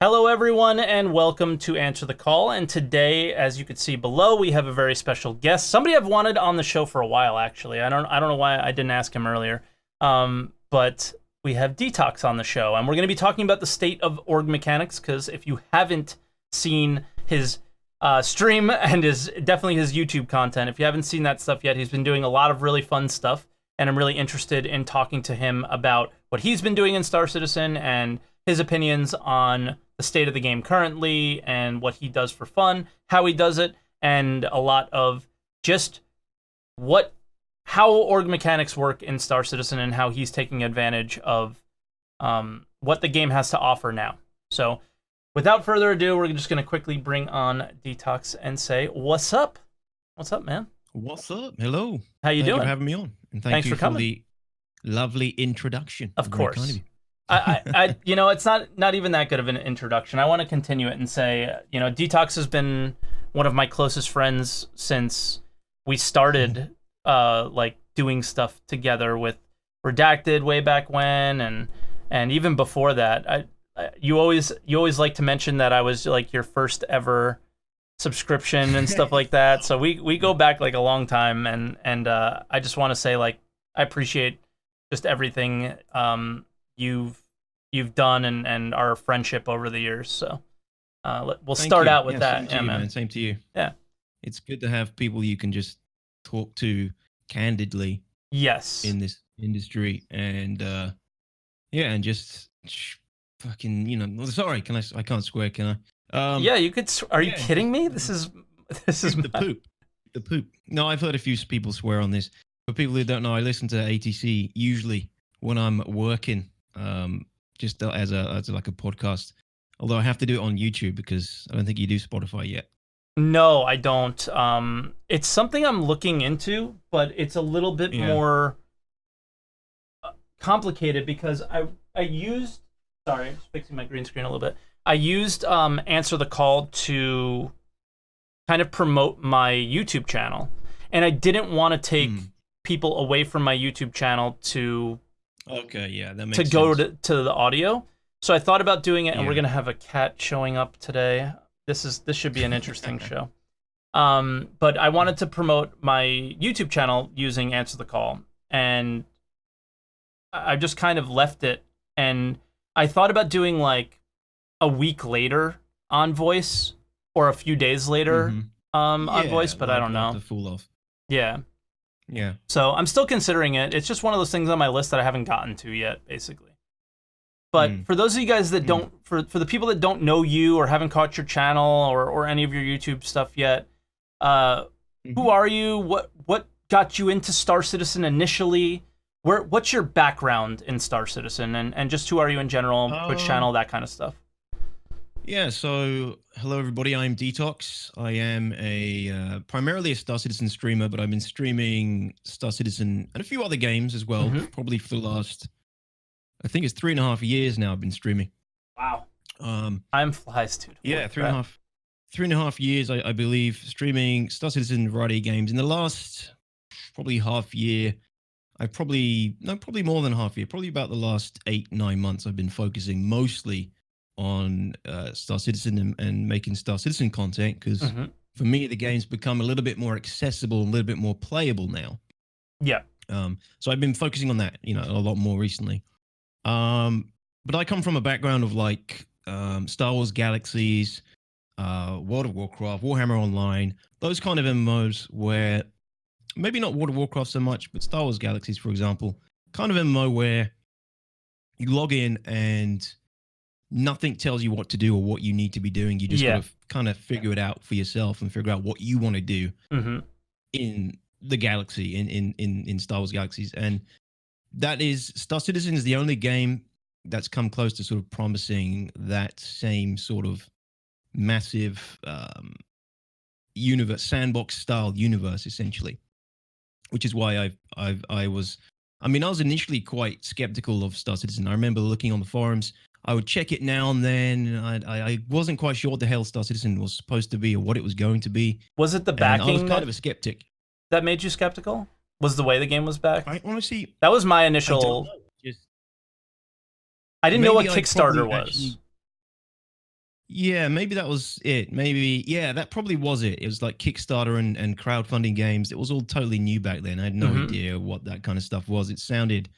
Hello, everyone, and welcome to Answer the Call. And today, as you can see below, we have a very special guest. Somebody I've wanted on the show for a while, actually. I don't know why I didn't ask him earlier. But we have Dtox on the show, and we're going to be talking about the state of org mechanics. Because if you haven't seen his stream and definitely his YouTube content, if you haven't seen that stuff yet, he's been doing a lot of really fun stuff, and I'm really interested in talking to him about what he's been doing in Star Citizen and his opinions on the state of the game currently and what he does for fun, how he does it, and a lot of just how org mechanics work in Star Citizen and how he's taking advantage of what the game has to offer now. So without further ado, we're just going to quickly bring on Dtox and say, what's up? What's up, man? What's up? Hello. How you doing? Thank you for having me on. And Thanks you for coming. the lovely introduction. Of course. Kind of you. I it's not even that good of an introduction. I want to continue it and say, Dtox has been one of my closest friends since we started, doing stuff together with Redacted way back when, and even before that. You always like to mention that I was like your first ever subscription and stuff like that. So we go back like a long time, and I just want to say I appreciate just everything you've done and our friendship over the years. So we'll start out with that. Same to you, man. Same to you. Yeah. It's good to have people you can just talk to candidly. Yes. In this industry, and and just fucking sorry, I can't swear, can I? Yeah, you could. Are you kidding me? This is the poop. No, I've heard a few people swear on this. For people who don't know, I listen to ATC usually when I'm working, just as a podcast. Although I have to do it on YouTube because I don't think you do Spotify yet. No, I don't. It's something I'm looking into, but it's a little bit more complicated because I used. Sorry, I'm just fixing my green screen a little bit. I used Answer the Call to kind of promote my YouTube channel, and I didn't want to take people away from my YouTube channel to that makes sense. Go to the audio. So I thought about doing it, and we're gonna have a cat showing up today. This should be an interesting show. But I wanted to promote my YouTube channel using Answer the Call, and I just kind of left it, and I thought about doing like a week later on voice or a few days later on voice, but I don't know. To fool off. Yeah. Yeah. So I'm still considering it. It's just one of those things on my list that I haven't gotten to yet, basically. But for those of you guys that don't, for the people that don't know you or haven't caught your channel or any of your YouTube stuff yet, who are you? What got you into Star Citizen initially? What's your background in Star Citizen, and just who are you in general, Twitch channel, that kind of stuff? Yeah, so hello everybody, I'm Dtox. I am primarily a Star Citizen streamer, but I've been streaming Star Citizen and a few other games as well, probably for the last, I think it's 3.5 years now I've been streaming. Wow. Time flies, dude. Yeah, 3.5 years, I believe, streaming Star Citizen variety of games. In the last probably half year, probably more than half year, probably about the last 8-9 months, I've been focusing mostly on Star Citizen and making Star Citizen content, because for me the game's become a little bit more accessible, a little bit more playable now. Yeah. So I've been focusing on that, a lot more recently. But I come from a background of Star Wars Galaxies, World of Warcraft, Warhammer Online, those kind of MMOs where maybe not World of Warcraft so much, but Star Wars Galaxies, for example, kind of MMO where you log in and nothing tells you what to do or what you need to be doing. You just got to kind of figure it out for yourself and figure out what you want to do in the galaxy, in Star Wars Galaxies. And that is, Star Citizen is the only game that's come close to sort of promising that same sort of massive universe, sandbox style universe, essentially. Which is why I was initially quite skeptical of Star Citizen. I remember looking on the forums. I would check it now and then. I wasn't quite sure what the hell Star Citizen was supposed to be or what it was going to be. Was it the backing? I was kind of a skeptic. That made you skeptical? Was the way the game was backed? I honestly, that was my initial. I didn't know what Kickstarter was. Yeah, maybe that was it. Maybe, yeah, that probably was it. It was like Kickstarter and crowdfunding games. It was all totally new back then. I had no Hmm. idea what that kind of stuff was. It sounded,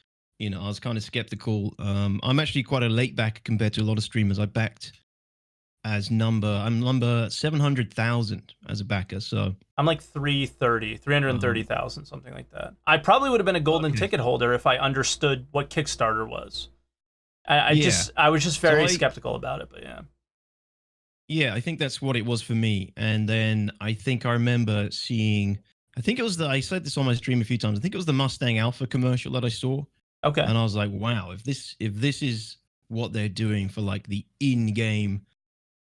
I was kind of skeptical. I'm actually quite a late backer compared to a lot of streamers. I backed I'm number 700,000 as a backer. So, I'm like 330, um, 330,000, something like that. I probably would have been a golden okay. ticket holder if I understood what Kickstarter was. Yeah. I was just So very skeptical about it, but yeah. yeah, I think that's what it was for me. And then I think I remember seeing, I think it was I said this on my stream a few times. I think it was the Mustang Alpha commercial that I saw. Okay. And I was like, wow, if this is what they're doing for like the in-game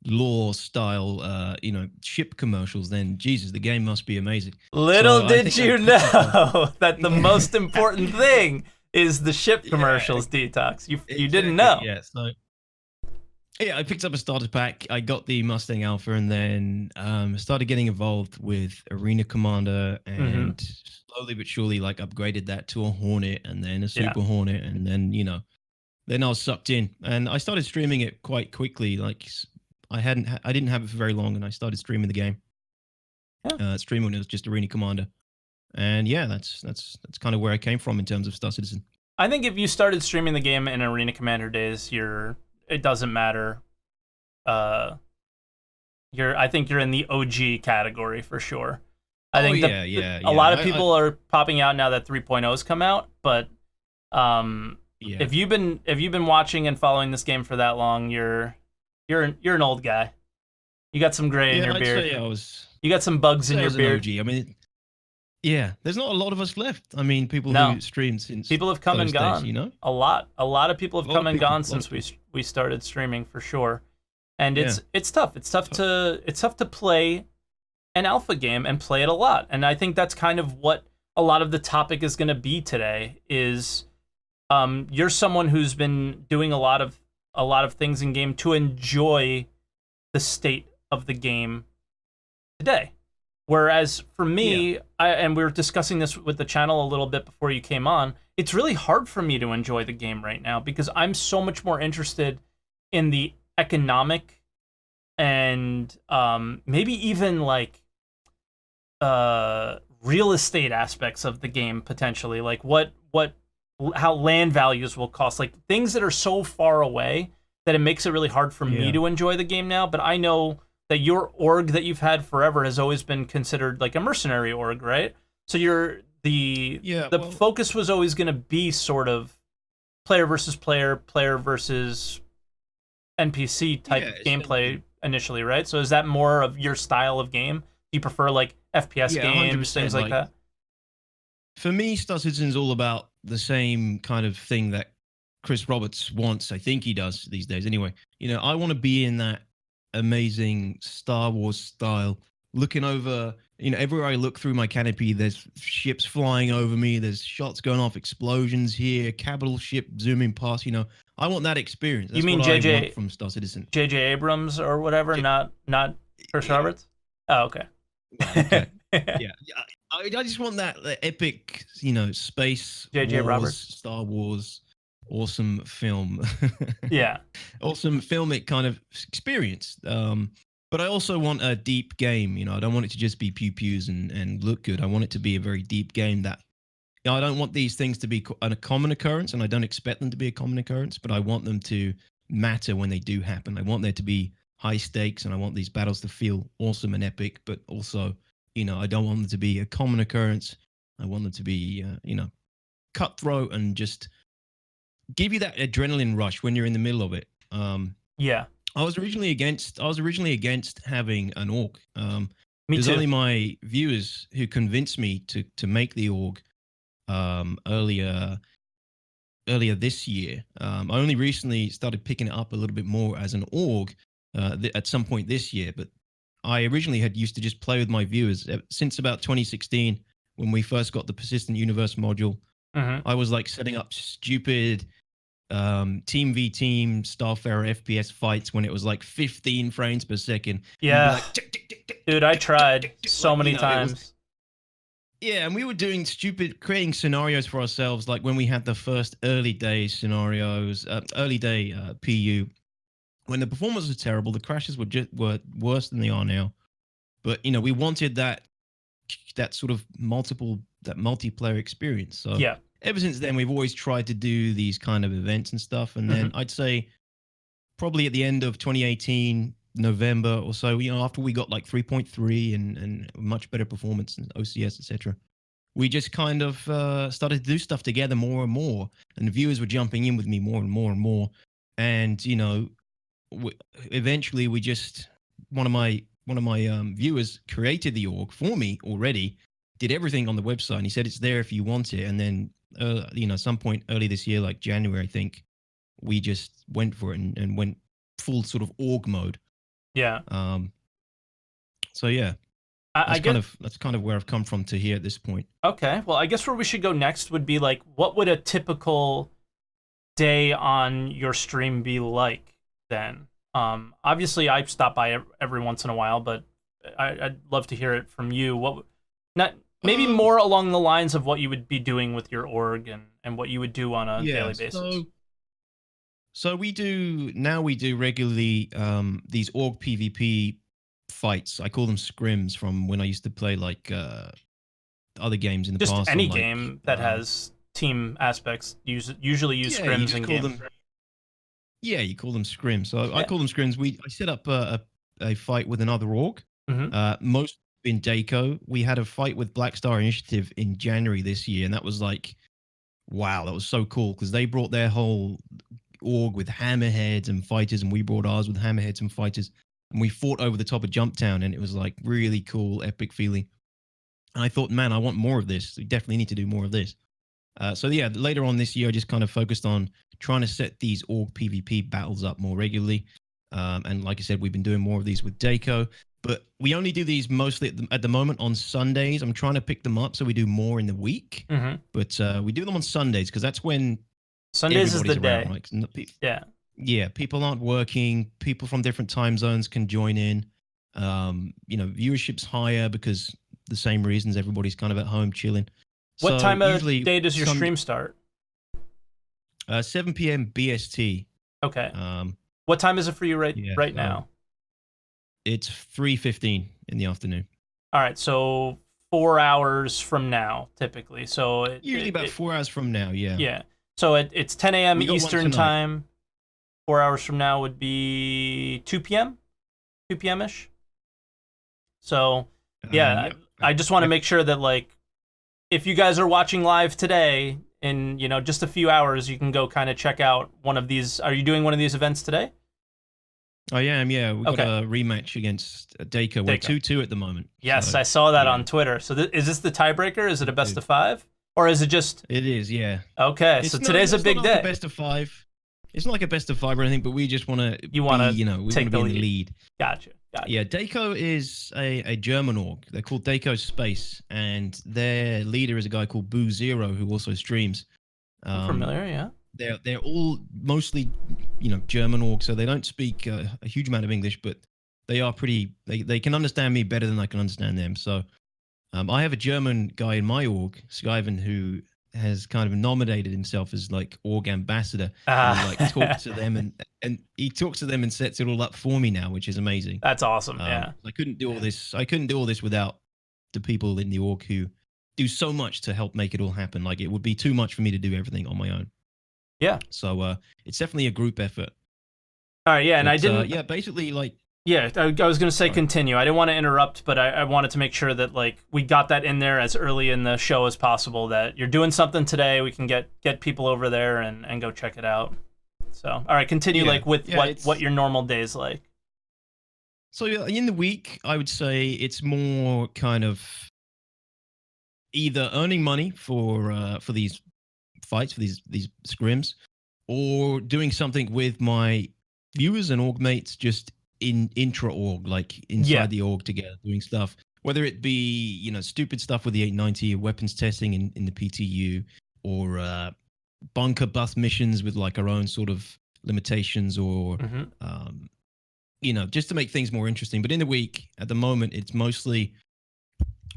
lore style ship commercials, then Jesus, the game must be amazing. Little So I did think I you picked up a know that the most important thing is the ship yeah, commercials, Dtox. You didn't exactly. know. Yeah. So yeah, I picked up a starter pack. I got the Mustang Alpha, and then started getting involved with Arena Commander, Hmm. and slowly but surely, like upgraded that to a Hornet, and then a Yeah. Super Hornet, and then then I was sucked in, and I started streaming it quite quickly. Like I didn't have it for very long, and I started streaming the game. Yeah. Streaming when it was just Arena Commander, and yeah, that's kind of where I came from in terms of Star Citizen. I think if you started streaming the game in Arena Commander days, it doesn't matter. Uh, I think you're in the OG category for sure. I Oh think yeah, yeah, a yeah. lot of people are popping out now that 3.0's come out, but um, Yeah. if you've been watching and following this game for that long, you're an old guy. You got some gray in Yeah, your I'd beard. say I was. You got some I'd bugs in say I your was an beard. OG. I mean, yeah, there's not a lot of us left. I mean, people No, who streamed since people have come and those days, gone. A lot of people A have lot come of and people, gone a lot of since people. we started streaming for sure. And Yeah. it's tough. It's tough to play an alpha game and play it a lot. And I think that's kind of what a lot of the topic is going to be today. Is you're someone who's been doing a lot of things in game to enjoy the state of the game today. Whereas for Yeah. me, and we were discussing this with the channel a little bit before you came on, it's really hard for me to enjoy the game right now because I'm so much more interested in the economic and maybe even like real estate aspects of the game potentially, like how land values will cost, like things that are so far away that it makes it really hard for me Yeah. to enjoy the game now. But I know that your org that you've had forever has always been considered like a mercenary org, right? So you're Yeah. the Well, focus was always going to be sort of player versus player, player versus NPC type yeah. of gameplay initially, right? So is that more of your style of game? Do you prefer like FPS Yeah, hundred games, things percent. like Like that? for me, Star Citizen's all about the same kind of thing that Chris Roberts wants. I think he does these days. Anyway, I want to be in that amazing Star Wars style, looking over. Everywhere I look through my canopy, there's ships flying over me. There's shots going off, explosions here, capital ship zooming past. I want that experience. You That's mean what I want from Star Citizen. JJ Abrams or whatever, J- not Chris yeah. Roberts? Oh, okay. Well, okay. Yeah. I just want that epic, space JJ wars, Roberts. Star Wars, awesome film, Yeah. awesome filmic kind of experience. But I also want a deep game. I don't want it to just be pew pews and look good. I want it to be a very deep game that. I don't want these things to be a common occurrence, and I don't expect them to be a common occurrence. But I want them to matter when they do happen. I want there to be high stakes, and I want these battles to feel awesome and epic. But also, I don't want them to be a common occurrence. I want them to be, cutthroat and just give you that adrenaline rush when you're in the middle of it. Yeah. I was originally against having an org. It Me was too. only my viewers who convinced me to make the org earlier this year. I only recently started picking it up a little bit more as an org at some point this year, but I originally had used to just play with my viewers since about 2016 when we first got the Persistent Universe module. Hmm. I was like setting up stupid team v team Starfarer FPS fights when it was like 15 frames per second. Yeah. You'd be like, tick, tick, tick, tick, Dude, I tick, tick, tick, tried tick, tick, so like, many it was. times. Yeah, and we were doing creating scenarios for ourselves, like when we had the first early day scenarios, early day PU. when the performance was terrible, the crashes were worse than they are now. But we wanted that sort of multiplayer experience. So Yeah. ever since then, we've always tried to do these kind of events and stuff. And then I'd say probably at the end of 2018, November or so, after we got like 3.3 and much better performance and OCS, etc., we just kind of started to do stuff together more and more, and the viewers were jumping in with me more and more and more. And eventually, we just one of my viewers created the org for me already, did everything on the website, and he said it's there if you want it. And then some point early this year, like January, I think, we just went for it and went full sort of org mode. Yeah. So yeah. That's kind of where I've come from to here at this point. Okay. Well, I guess where we should go next would be like, what would a typical day on your stream be like then? Obviously, I stop by every once in a while, but I'd love to hear it from you. Maybe more along the lines of what you would be doing with your org and what you would do on a daily basis. So we do regularly these org PvP fights. I call them scrims from when I used to play like other games in the past. Just any game that has team aspects usually use scrims in game. Yeah, you call them scrims. So I call them scrims. I set up a fight with another org. Most in Daco. We had a fight with Black Star Initiative in January this year, and that was like, wow, that was so cool because they brought their whole org with hammerheads and fighters, and we brought ours with hammerheads and fighters. And we fought over the top of Jumptown, and it was like really cool, epic feeling. And I thought, man, I want more of this. We definitely need to do more of this. So yeah, later on this year, I just kind of focused on trying to set these org PvP battles up more regularly. And like I said, we've been doing more of these with Daco, but we only do these mostly at the moment on Sundays. I'm trying to pick them up so we do more in the week, but we do them on Sundays because that's when Sundays is the day. Around, right? Yeah, people aren't working. People from different time zones can join in. Viewership's higher because the same reasons. Everybody's kind of at home chilling. What time of day does your stream start? 7 p.m. BST. Okay. What time is it for you right now? It's 3:15 in the afternoon. All right, so 4 hours from now, typically. So usually about 4 hours from now. Yeah. Yeah. So it's 10 a.m. Eastern time. 4 hours from now would be 2 p.m. 2 p.m.-ish. So, I just want to make sure that, like, if you guys are watching live today, in just a few hours, you can go kind of check out one of these. Are you doing one of these events today? I am, yeah. We've got a rematch against Daco. We're 2-2 at the moment. Yes, so, I saw that on Twitter. So is this the tiebreaker? Is it a best of 5? Or is it just... It is, yeah. Okay, so today's a big day. Like a best of 5. It's not like a best of 5 or anything, but we just want to we want to be in the lead. Gotcha. Yeah, Daco is a German org. They're called Daco Space, and their leader is a guy called Boo Zero, who also streams. I'm familiar, yeah. They're all mostly, German org, so they don't speak a huge amount of English, but they are pretty. They can understand me better than I can understand them. So, I have a German guy in my org, Skyven, who has kind of nominated himself as like org ambassador. And like talks to them and he talks to them and sets it all up for me now, which is amazing. That's awesome. Yeah. I couldn't do all this. I couldn't do all this without the people in the org who do so much to help make it all happen. Like it would be too much for me to do everything on my own. Yeah. So it's definitely a group effort. All right. Yeah. And I didn't. Basically like. Yeah, I was going to say continue. I didn't want to interrupt, but I wanted to make sure that like we got that in there as early in the show as possible, that you're doing something today. We can get people over there and go check it out. So, all right, continue with what your normal day's like. So in the week, I would say it's more kind of either earning money for these fights, for these scrims, or doing something with my viewers and org mates just in intra-org, like inside the org together, doing stuff, whether it be, stupid stuff with the 890, weapons testing in the PTU, or bunker bust missions with like our own sort of limitations, or, just to make things more interesting. But in the week, at the moment, it's mostly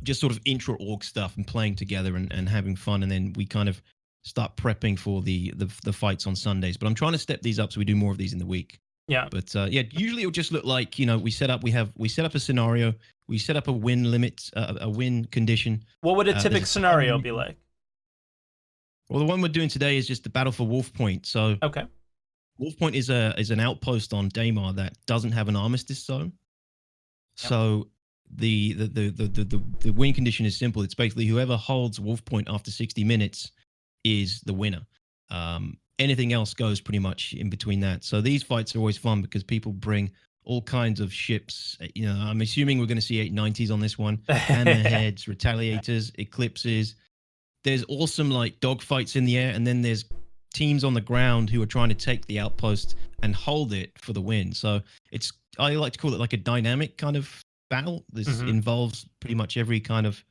just sort of intra-org stuff and playing together and having fun. And then we kind of start prepping for the fights on Sundays. But I'm trying to step these up so we do more of these in the week. Yeah. But yeah, usually it'll just look like, we set up a scenario, we set up a win limit, a win condition. What would a There's typical a scenario time. be like? Well, the one we're doing today is just the battle for Wolf Point. So Okay. Wolf Point is an outpost on Daymar that doesn't have an armistice zone. Yep. So the win condition is simple. It's basically whoever holds Wolf Point after 60 minutes is the winner. Anything else goes pretty much in between that. So these fights are always fun because people bring all kinds of ships. I'm assuming we're going to see 890s on this one. Hammerheads, Retaliators, Eclipses. There's awesome like dogfights in the air, and then there's teams on the ground who are trying to take the outpost and hold it for the win. So I like to call it like a dynamic kind of battle. This involves pretty much every kind of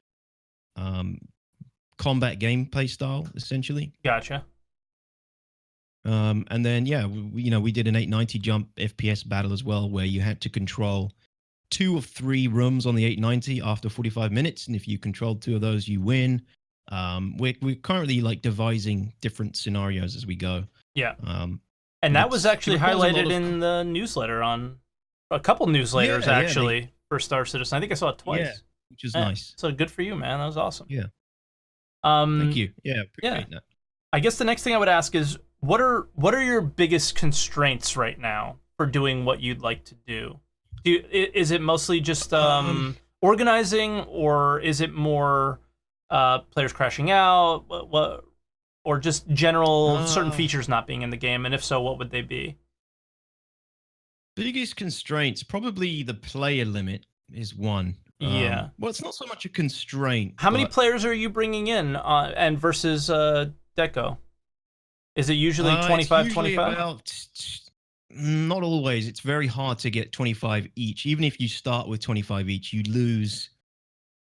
combat gameplay style, essentially. Gotcha. And then we did an 890 jump FPS battle as well, where you had to control 2 of 3 rooms on the 890 after 45 minutes, and if you controlled 2 of those, you win. We're currently like devising different scenarios as we go. Yeah. And that was actually highlighted in the newsletter, on a couple newsletters actually, for Star Citizen. I think I saw it twice. Yeah, which is nice. So good for you, man. That was awesome. Yeah. Thank you. Yeah, appreciate that. I guess the next thing I would ask is, what are your biggest constraints right now for doing what you'd like to do? Is it mostly just organizing, or is it more players crashing out, or just general certain features not being in the game? And if so, what would they be? Biggest constraints, probably the player limit is one. Yeah. Well, it's not so much a constraint. How many players are you bringing in and versus Deco? Is it usually 25, 25? Not always. It's very hard to get 25 each. Even if you start with 25 each, you lose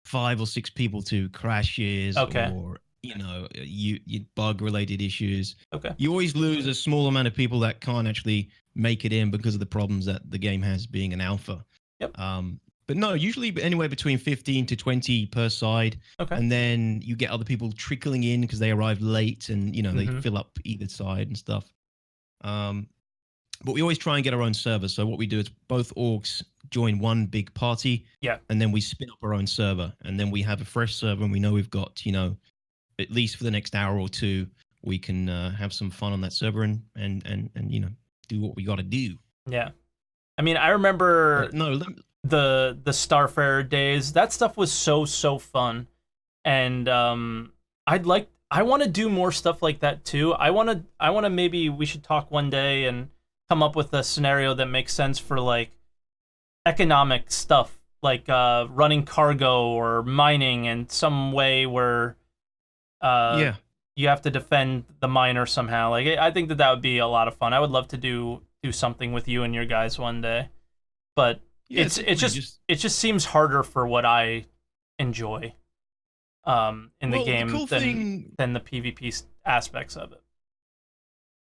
5 or 6 people to crashes or you bug related issues. Okay. You always lose a small amount of people that can't actually make it in because of the problems that the game has being an alpha. Yep. But no, usually anywhere between 15 to 20 per side. Okay. And then you get other people trickling in because they arrive late and, they fill up either side and stuff. But we always try and get our own server. So what we do is both orgs join one big party. Yeah. And then we spin up our own server. And then we have a fresh server, and we know we've got, at least for the next hour or two, we can have some fun on that server and do what we got to do. Yeah. I mean, I remember the Starfarer days. That stuff was so fun. And I want to do more stuff like that too. I want to maybe we should talk one day and come up with a scenario that makes sense for like economic stuff, like running cargo or mining in some way where you have to defend the miner somehow. Like, I think that would be a lot of fun. I would love to do something with you and your guys one day, but it just seems harder for what I enjoy in the game than the PvP aspects of it.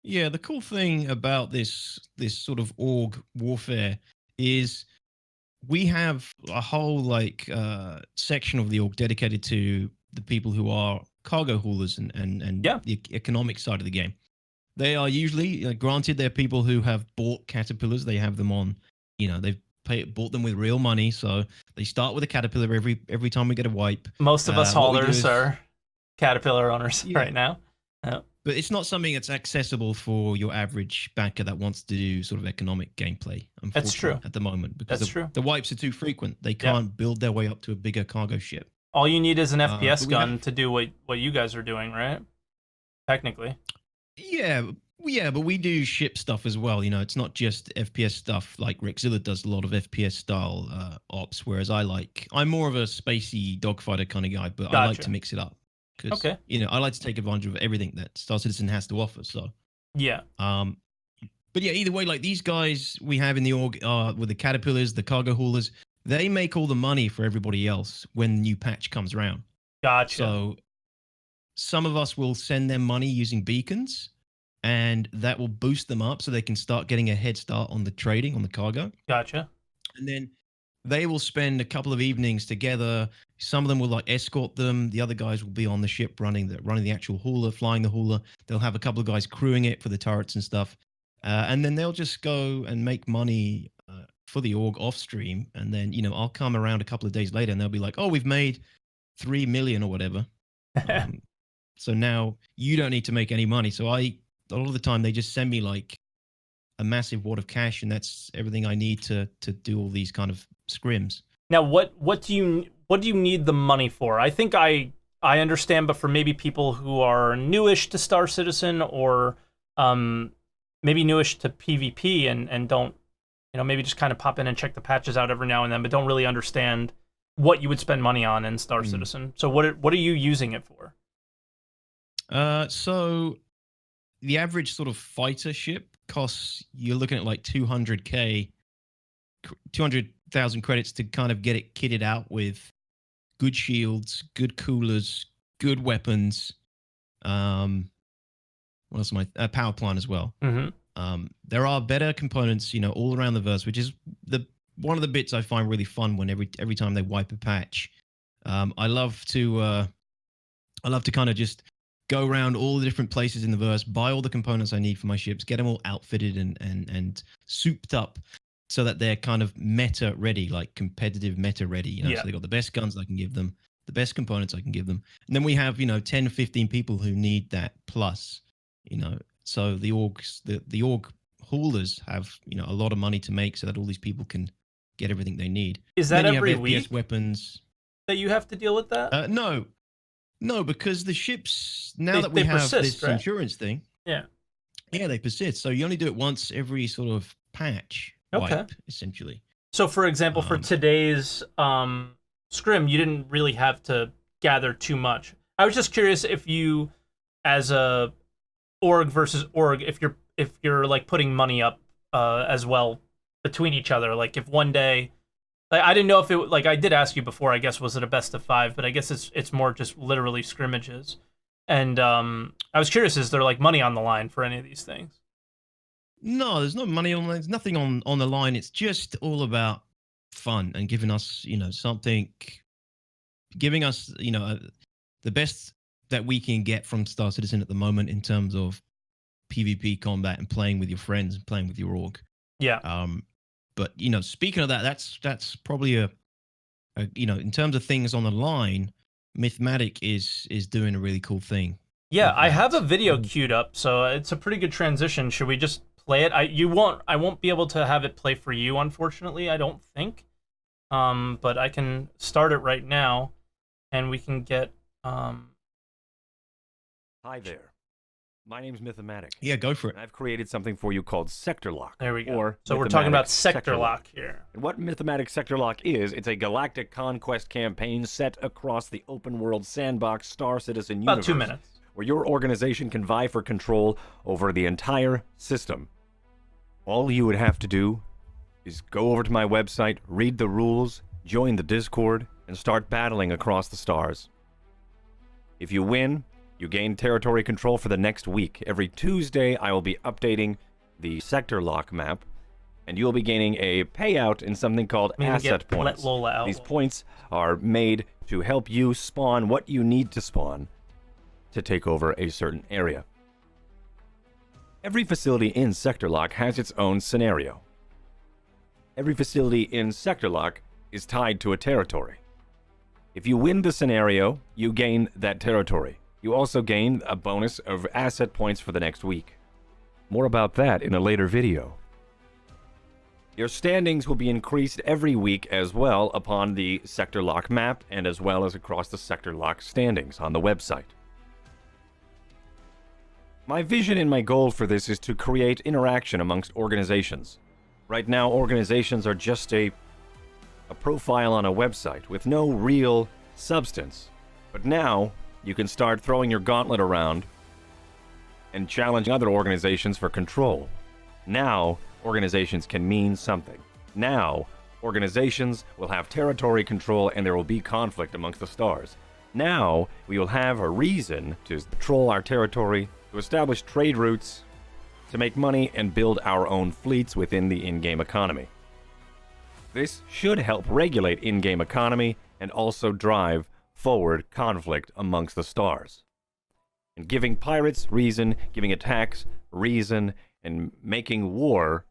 Yeah, the cool thing about this sort of org warfare is we have a whole section of the org dedicated to the people who are cargo haulers and the economic side of the game. They are usually, granted, they're people who have bought caterpillars. They have them on, they've bought them with real money. So they start with a caterpillar every time we get a wipe. Most of us haulers are caterpillar owners right now. But it's not something that's accessible for your average backer that wants to do sort of economic gameplay. That's true. At the moment, because true. The wipes are too frequent. They can't build their way up to a bigger cargo ship. All you need is an FPS gun to do what you guys are doing, right? Technically. Yeah, but we do ship stuff as well. It's not just FPS stuff. Like Rexzilla does a lot of FPS style ops, whereas I'm more of a spacey dogfighter kind of guy, but I like to mix it up. Because, I like to take advantage of everything that Star Citizen has to offer. So yeah. But yeah, either way, like these guys we have in the org with the caterpillars, the cargo haulers, they make all the money for everybody else when the new patch comes around. Gotcha. So some of us will send them money using beacons, and that will boost them up so they can start getting a head start on the trading on the cargo. Gotcha. And then they will spend a couple of evenings together. Some of them will escort them. The other guys will be on the ship running the actual hauler, flying the hauler. They'll have a couple of guys crewing it for the turrets and stuff. and then they'll just go and make money for the org off stream, and then I'll come around a couple of days later, and they'll be like, "Oh, we've made 3 million or whatever." So now you don't need to make any money. So a lot of the time they just send me like a massive wad of cash, and that's everything I need to do all these kind of scrims. Now, what do you need the money for? I think I understand, but for maybe people who are newish to Star Citizen, or maybe newish to PvP and don't, maybe just kind of pop in and check the patches out every now and then, but don't really understand what you would spend money on in Star Citizen. So what are you using it for? So the average sort of fighter ship costs, you're looking at like 200,000 credits to kind of get it kitted out with good shields, good coolers, good weapons. What else am I? Power plant as well. Mm-hmm. There are better components, all around the verse, which is one of the bits I find really fun when every time they wipe a patch. I love to kind of just go around all the different places in the verse, buy all the components I need for my ships, get them all outfitted and souped up so that they're kind of meta ready, like competitive meta ready. So they got the best guns I can give them, the best components I can give them. And then we have, 10, 15 people who need that plus, so the orgs, the org haulers have, a lot of money to make so that all these people can get everything they need. Is that then every FPS week weapons that you have to deal with that? No, because the ships, now that we have persist, this right? insurance thing, yeah, they persist. So you only do it once every sort of patch wipe, essentially. So, for example, for today's scrim, you didn't really have to gather too much. I was just curious if you, as a org versus org, if you're like putting money up as well between each other. Like if one day, like I didn't know if it, like I did ask you before, I guess, was it a best of 5? But I guess it's more just literally scrimmages. And I was curious, is there like money on the line for any of these things? No, there's no money on. There's nothing on the line. It's just all about fun and giving us, something, giving us, the best that we can get from Star Citizen at the moment in terms of PvP combat and playing with your friends and playing with your org. Yeah. But speaking of that, that's probably a in terms of things on the line, Mythmatic is doing a really cool thing. Yeah, I have a video queued up, so it's a pretty good transition. Should we just play it? I won't be able to have it play for you, unfortunately, I don't think. But I can start it right now, and we can get. Hi there. My name's Mythmatic. Yeah, go for it. I've created something for you called Sector Lock. There we go. Or so we're talking about Sector Lock here. And what Mythmatic Sector Lock is, it's a galactic conquest campaign set across the open world sandbox Star Citizen universe. About 2 minutes. Where your organization can vie for control over the entire system. All you would have to do is go over to my website, read the rules, join the Discord, and start battling across the stars. If you win, you gain territory control for the next week. Every Tuesday, I will be updating the Sector Lock map, and you'll be gaining a payout in something called asset points. Let Lola out. These points are made to help you spawn what you need to spawn to take over a certain area. Every facility in Sector Lock has its own scenario. Every facility in Sector Lock is tied to a territory. If you win the scenario, you gain that territory. You also gain a bonus of asset points for the next week. More about that in a later video. Your standings will be increased every week as well upon the Sector Lock map and as well as across the Sector Lock standings on the website. My vision and my goal for this is to create interaction amongst organizations. Right now, organizations are just a profile on a website with no real substance. But now, you can start throwing your gauntlet around and challenging other organizations for control. Now, organizations can mean something. Now, organizations will have territory control and there will be conflict amongst the stars. Now, we will have a reason to control our territory, to establish trade routes, to make money and build our own fleets within the in-game economy. This should help regulate in-game economy and also drive forward conflict amongst the stars. And giving pirates reason, giving attacks reason, and making war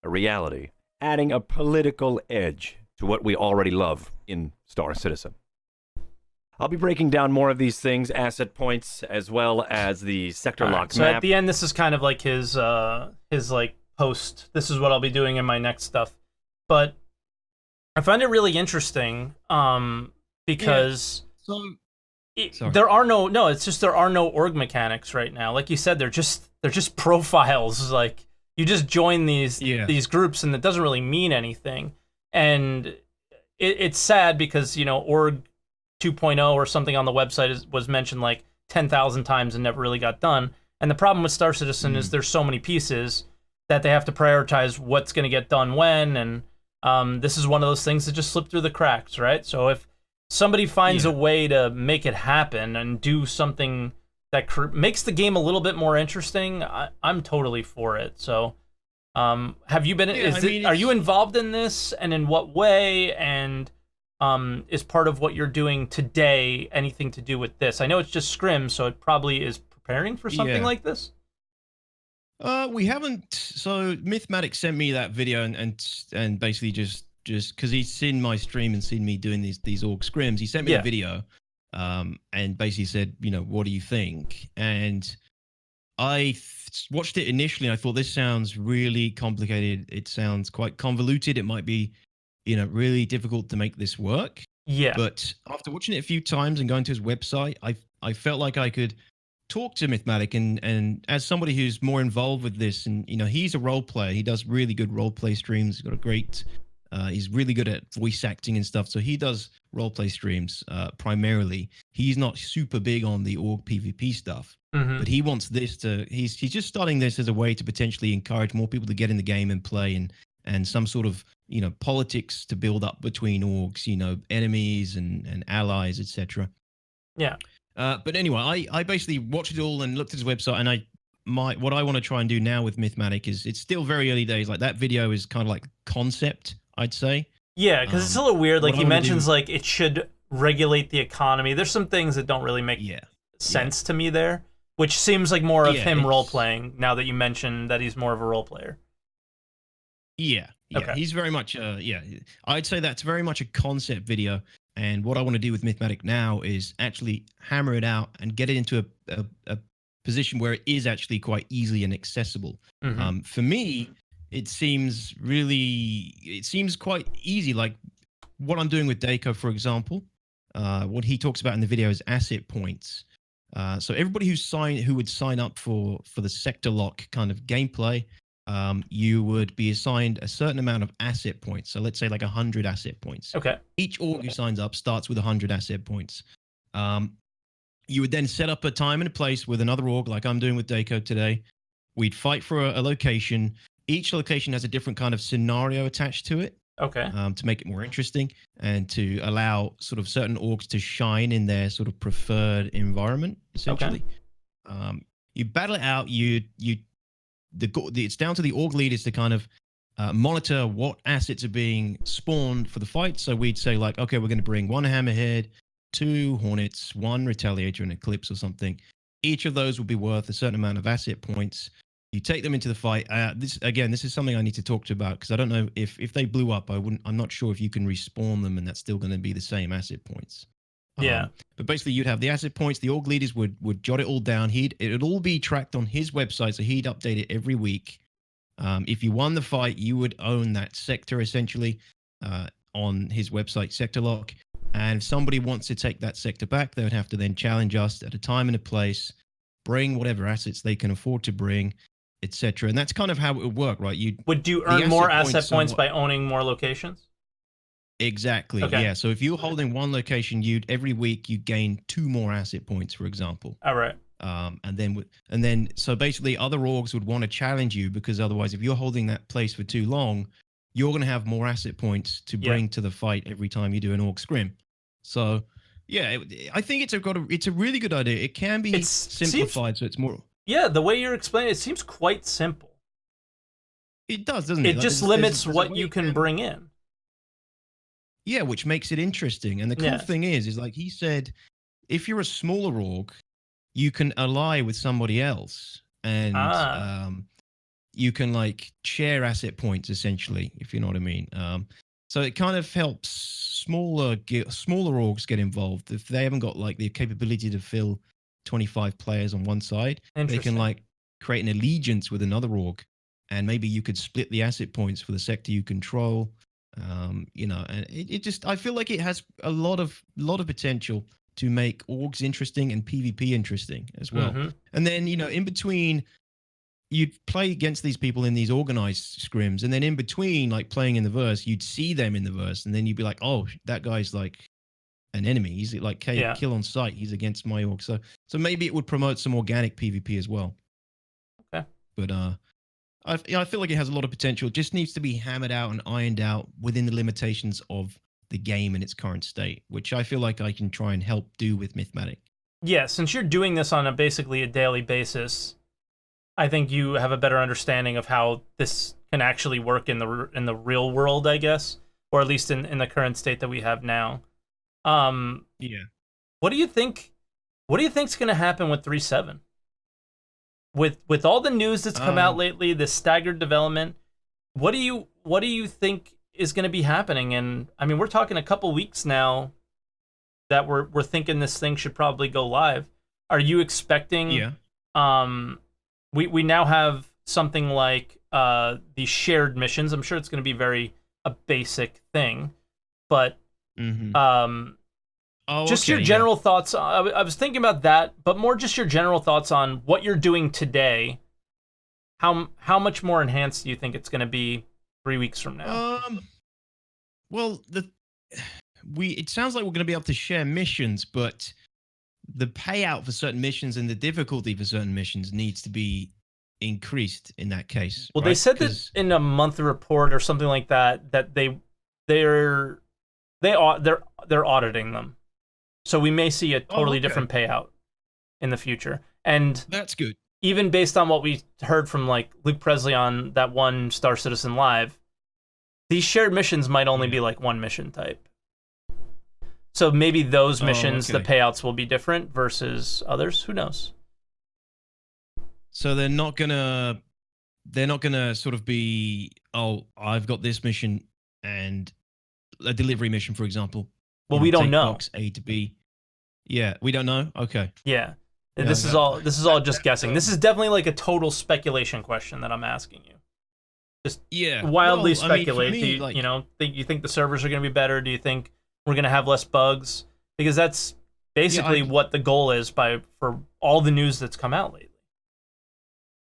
a reality, adding a political edge to what we already love in Star Citizen. I'll be breaking down more of these things, asset points, as well as the sector lock so map. at the end, this is kind of like his like post. This is what I'll be doing in my next stuff. But I find it really interesting because there are no org mechanics right now. Like you said, they're just profiles. Like you just join these groups, and it doesn't really mean anything. And it's sad because org 2.0 or something on the website was mentioned like 10,000 times and never really got done. And the problem with Star Citizen is there's so many pieces that they have to prioritize what's going to get done when, and this is one of those things that just slip through the cracks, right? So if somebody finds a way to make it happen and do something that makes the game a little bit more interesting, I'm totally for it. So have you been are you involved in this, and in what way, and is part of what you're doing today anything to do with this? I know it's just scrims, so it probably is preparing for something like this. We haven't. So Mythmatic sent me that video and basically just because he's seen my stream and seen me doing these org scrims, he sent me a video, and basically said, what do you think? And I watched it initially. And I thought, this sounds really complicated. It sounds quite convoluted. It might be really difficult to make this work. Yeah. But after watching it a few times and going to his website, I felt like I could talk to Mythmatic, and as somebody who's more involved with this, and he's a role player. He does really good role play streams. He's got a great he's really good at voice acting and stuff. So he does role play streams primarily. He's not super big on the org PvP stuff, but he wants this to. He's just starting this as a way to potentially encourage more people to get in the game and play, and some sort of politics to build up between orgs, enemies and allies, etc. Yeah. But anyway, I basically watched it all and looked at his website, and what I want to try and do now with Mythmatic is, it's still very early days. Like, that video is kind of like concept, I'd say. Yeah, because it's a little weird. Like, he mentions like it should regulate the economy. There's some things that don't really make sense to me there, which seems like more of him role playing. Now that you mentioned that he's more of a role player. Yeah. Okay. He's very much I'd say that's very much a concept video, and what I want to do with Mythmatic now is actually hammer it out and get it into a position where it is actually quite easy and accessible. For me, it seems quite easy. Like what I'm doing with Dako, for example, what he talks about in the video is asset points. So everybody who would sign up for the sector lock kind of gameplay, you would be assigned a certain amount of asset points. So let's say like 100 asset points. Okay. Each org who signs up starts with 100 asset points. You would then set up a time and a place with another org, like I'm doing with Dako today. We'd fight for a location. Each location has a different kind of scenario attached to it. Okay. To make it more interesting and to allow sort of certain orgs to shine in their sort of preferred environment, essentially. Okay. You battle it out. It's down to the org leaders to kind of monitor what assets are being spawned for the fight. So we'd say like, okay, we're going to bring 1 hammerhead, 2 hornets, 1 retaliator, and eclipse or something. Each of those will be worth a certain amount of asset points. You take them into the fight. This is something I need to talk to about, because I don't know if they blew up, I'm not sure if you can respawn them and that's still going to be the same asset points. Yeah. But basically, you'd have the asset points. The org leaders would jot it all down. It'd all be tracked on his website, so he'd update it every week. If you won the fight, you would own that sector essentially on his website, Sector Lock. And if somebody wants to take that sector back, they would have to then challenge us at a time and a place, bring whatever assets they can afford to bring, etc. And that's kind of how it would work, right? Would you earn more asset points by owning more locations? Exactly. Okay. Yeah. So if you're holding one location, every week you gain 2 more asset points, for example. All right. And then so basically other orgs would want to challenge you, because otherwise, if you're holding that place for too long, you're going to have more asset points to bring to the fight every time you do an org scrim. So yeah, I think it's a really good idea. It can be simplified, so it's more. Yeah, the way you're explaining it seems quite simple. It does, doesn't it? It just limits what you can bring in. Yeah, which makes it interesting. And the cool thing is like he said, if you're a smaller org, you can ally with somebody else, and you can like share asset points essentially, if you know what I mean. So it kind of helps smaller orgs get involved. If they haven't got like the capability to fill 25 players on one side, they can like create an allegiance with another org, and maybe you could split the asset points for the sector you control. You know, and it just, I feel like it has a lot of potential to make orgs interesting and PvP interesting as well. And then, you know, in between, you'd play against these people in these organized scrims, and then in between, like playing in the verse, you'd see them in the verse, and then you'd be like, oh, that guy's like an enemy. He's like kill on sight. He's against my org. So maybe it would promote some organic PvP as well. Okay. But I feel like it has a lot of potential. It just needs to be hammered out and ironed out within the limitations of the game in its current state, which I feel like I can try and help do with Mythmatic. Yeah, since you're doing this on basically a daily basis, I think you have a better understanding of how this can actually work in the real world, I guess, or at least in the current state that we have now. Yeah. What do you think? What do you think's going to happen with 3.7? With all the news that's come out lately, the staggered development, what do you think is going to be happening? And I mean, we're talking a couple weeks now that we're thinking this thing should probably go live. Are you expecting? Yeah. We now have something like these shared missions. I'm sure it's going to be a basic thing, but just your general thoughts. I was thinking about that, but more just your general thoughts on what you're doing today. How much more enhanced do you think it's going to be 3 weeks from now? Well, it sounds like we're going to be able to share missions, but the payout for certain missions and the difficulty for certain missions needs to be increased in that case. Well, right? they said that in a monthly report or something like that they're auditing them, so we may see a totally different payout in the future. And that's good. Even based on what we heard from like Luke Presley on that one Star Citizen Live, these shared missions might only be like one mission type. So maybe those missions, the payouts will be different versus others. Who knows? So they're not gonna sort of be, oh, I've got this mission and a delivery mission, for example. Well, we don't know. Box A to B. Yeah, we don't know. Okay. Yeah. This is all just guessing. This is definitely like a total speculation question that I'm asking you. Just wildly speculate. I mean, do you think the servers are going to be better? Do you think we're going to have less bugs? Because that's basically what the goal is for all the news that's come out lately.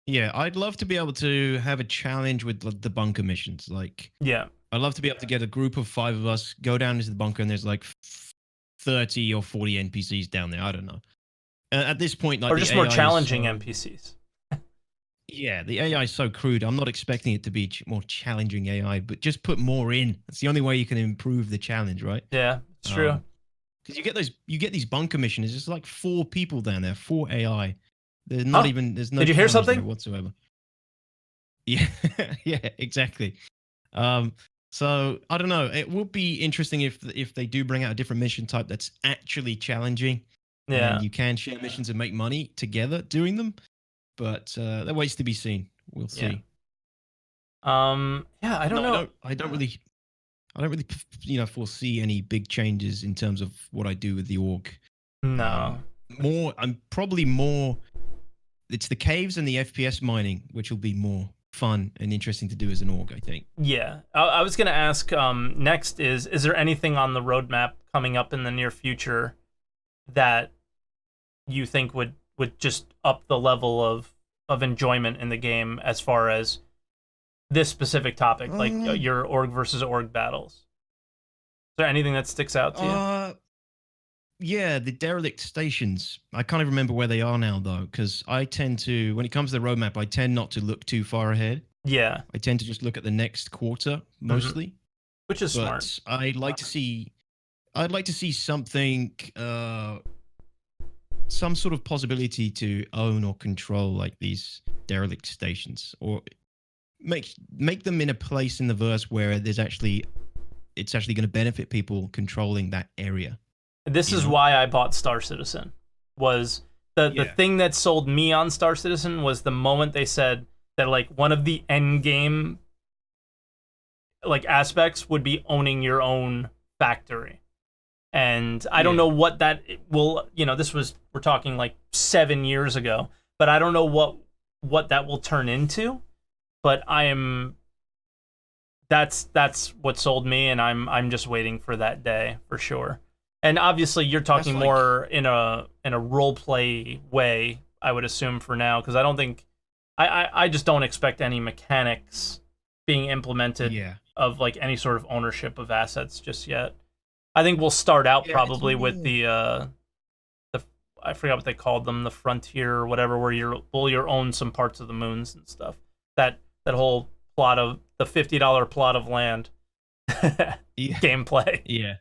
Yeah, I'd love to be able to have a challenge with the bunker missions. I'd love to be able to get a group of 5 of us, go down into the bunker, and there's like 30 or 40 NPCs down there. I don't know. At this point, like, or just more challenging NPCs. Yeah, the AI is so crude. I'm not expecting it to be more challenging AI, but just put more in. That's the only way you can improve the challenge, right? Yeah, it's true. Because you get these bunker missions. It's like 4 people down there, 4 AI. There's not even. There's no. Did you hear something whatsoever? Yeah, yeah, exactly. So I don't know. It would be interesting if they do bring out a different mission type that's actually challenging. Yeah, and you can share missions and make money together doing them. But that waits to be seen. We'll see. Yeah, I don't know. I don't really, foresee any big changes in terms of what I do with the org. No. I'm probably more. It's the caves and the FPS mining, which will be more fun and interesting to do as an org, I think. Yeah, I was gonna ask. Next is there anything on the roadmap coming up in the near future that you think would just up the level of enjoyment in the game as far as this specific topic, like your org versus org battles? Is there anything that sticks out to you? Yeah, the derelict stations. I can't even remember where they are now, though, because I tend to, when it comes to the roadmap, I tend not to look too far ahead. Yeah. I tend to just look at the next quarter, mostly. Which is smart. I'd like to see something, some sort of possibility to own or control like these derelict stations, or make them in a place in the verse where it's actually going to benefit people controlling that area. This is why I bought Star Citizen. Was the thing that sold me on Star Citizen was the moment they said that like one of the end game like aspects would be owning your own factory. And I don't know what that will, we're talking like 7 years ago, but I don't know what that will turn into. But that's what sold me, and I'm just waiting for that day for sure. And obviously you're talking more in a role play way, I would assume for now, because I don't think I just don't expect any mechanics being implemented of like any sort of ownership of assets just yet. I think we'll start out probably with the I forgot what they called them, the frontier or whatever, where you'll own some parts of the moons and stuff. That whole plot of the $50 plot of land gameplay. Yeah.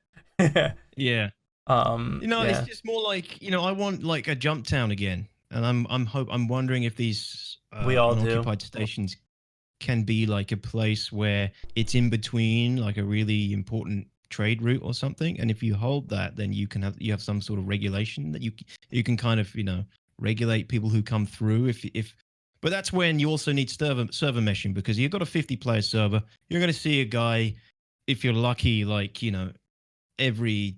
It's just more like, I want like a jump town again, and I'm wondering if these we all unoccupied stations can be like a place where it's in between like a really important trade route or something, and if you hold that, then you have some sort of regulation that you can kind of regulate people who come through. But that's when you also need server meshing, because you've got a 50-player server. You're going to see a guy, if you're lucky, like every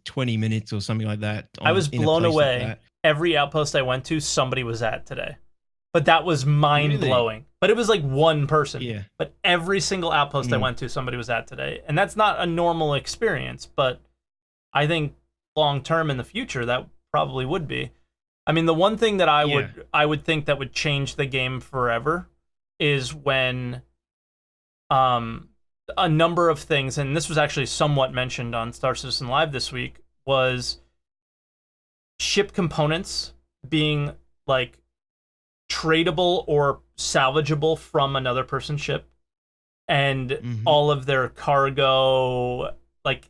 20 minutes or something like that. I was blown away. Like every outpost I went to, somebody was at today. But that was mind-blowing. Really? But it was like one person. Yeah. But every single outpost I went to, somebody was at today. And that's not a normal experience, but I think long-term in the future, that probably would be. I mean, the one thing that I would think that would change the game forever is when a number of things, and this was actually somewhat mentioned on Star Citizen Live this week, was ship components being like tradable or salvageable from another person's ship, and all of their cargo, like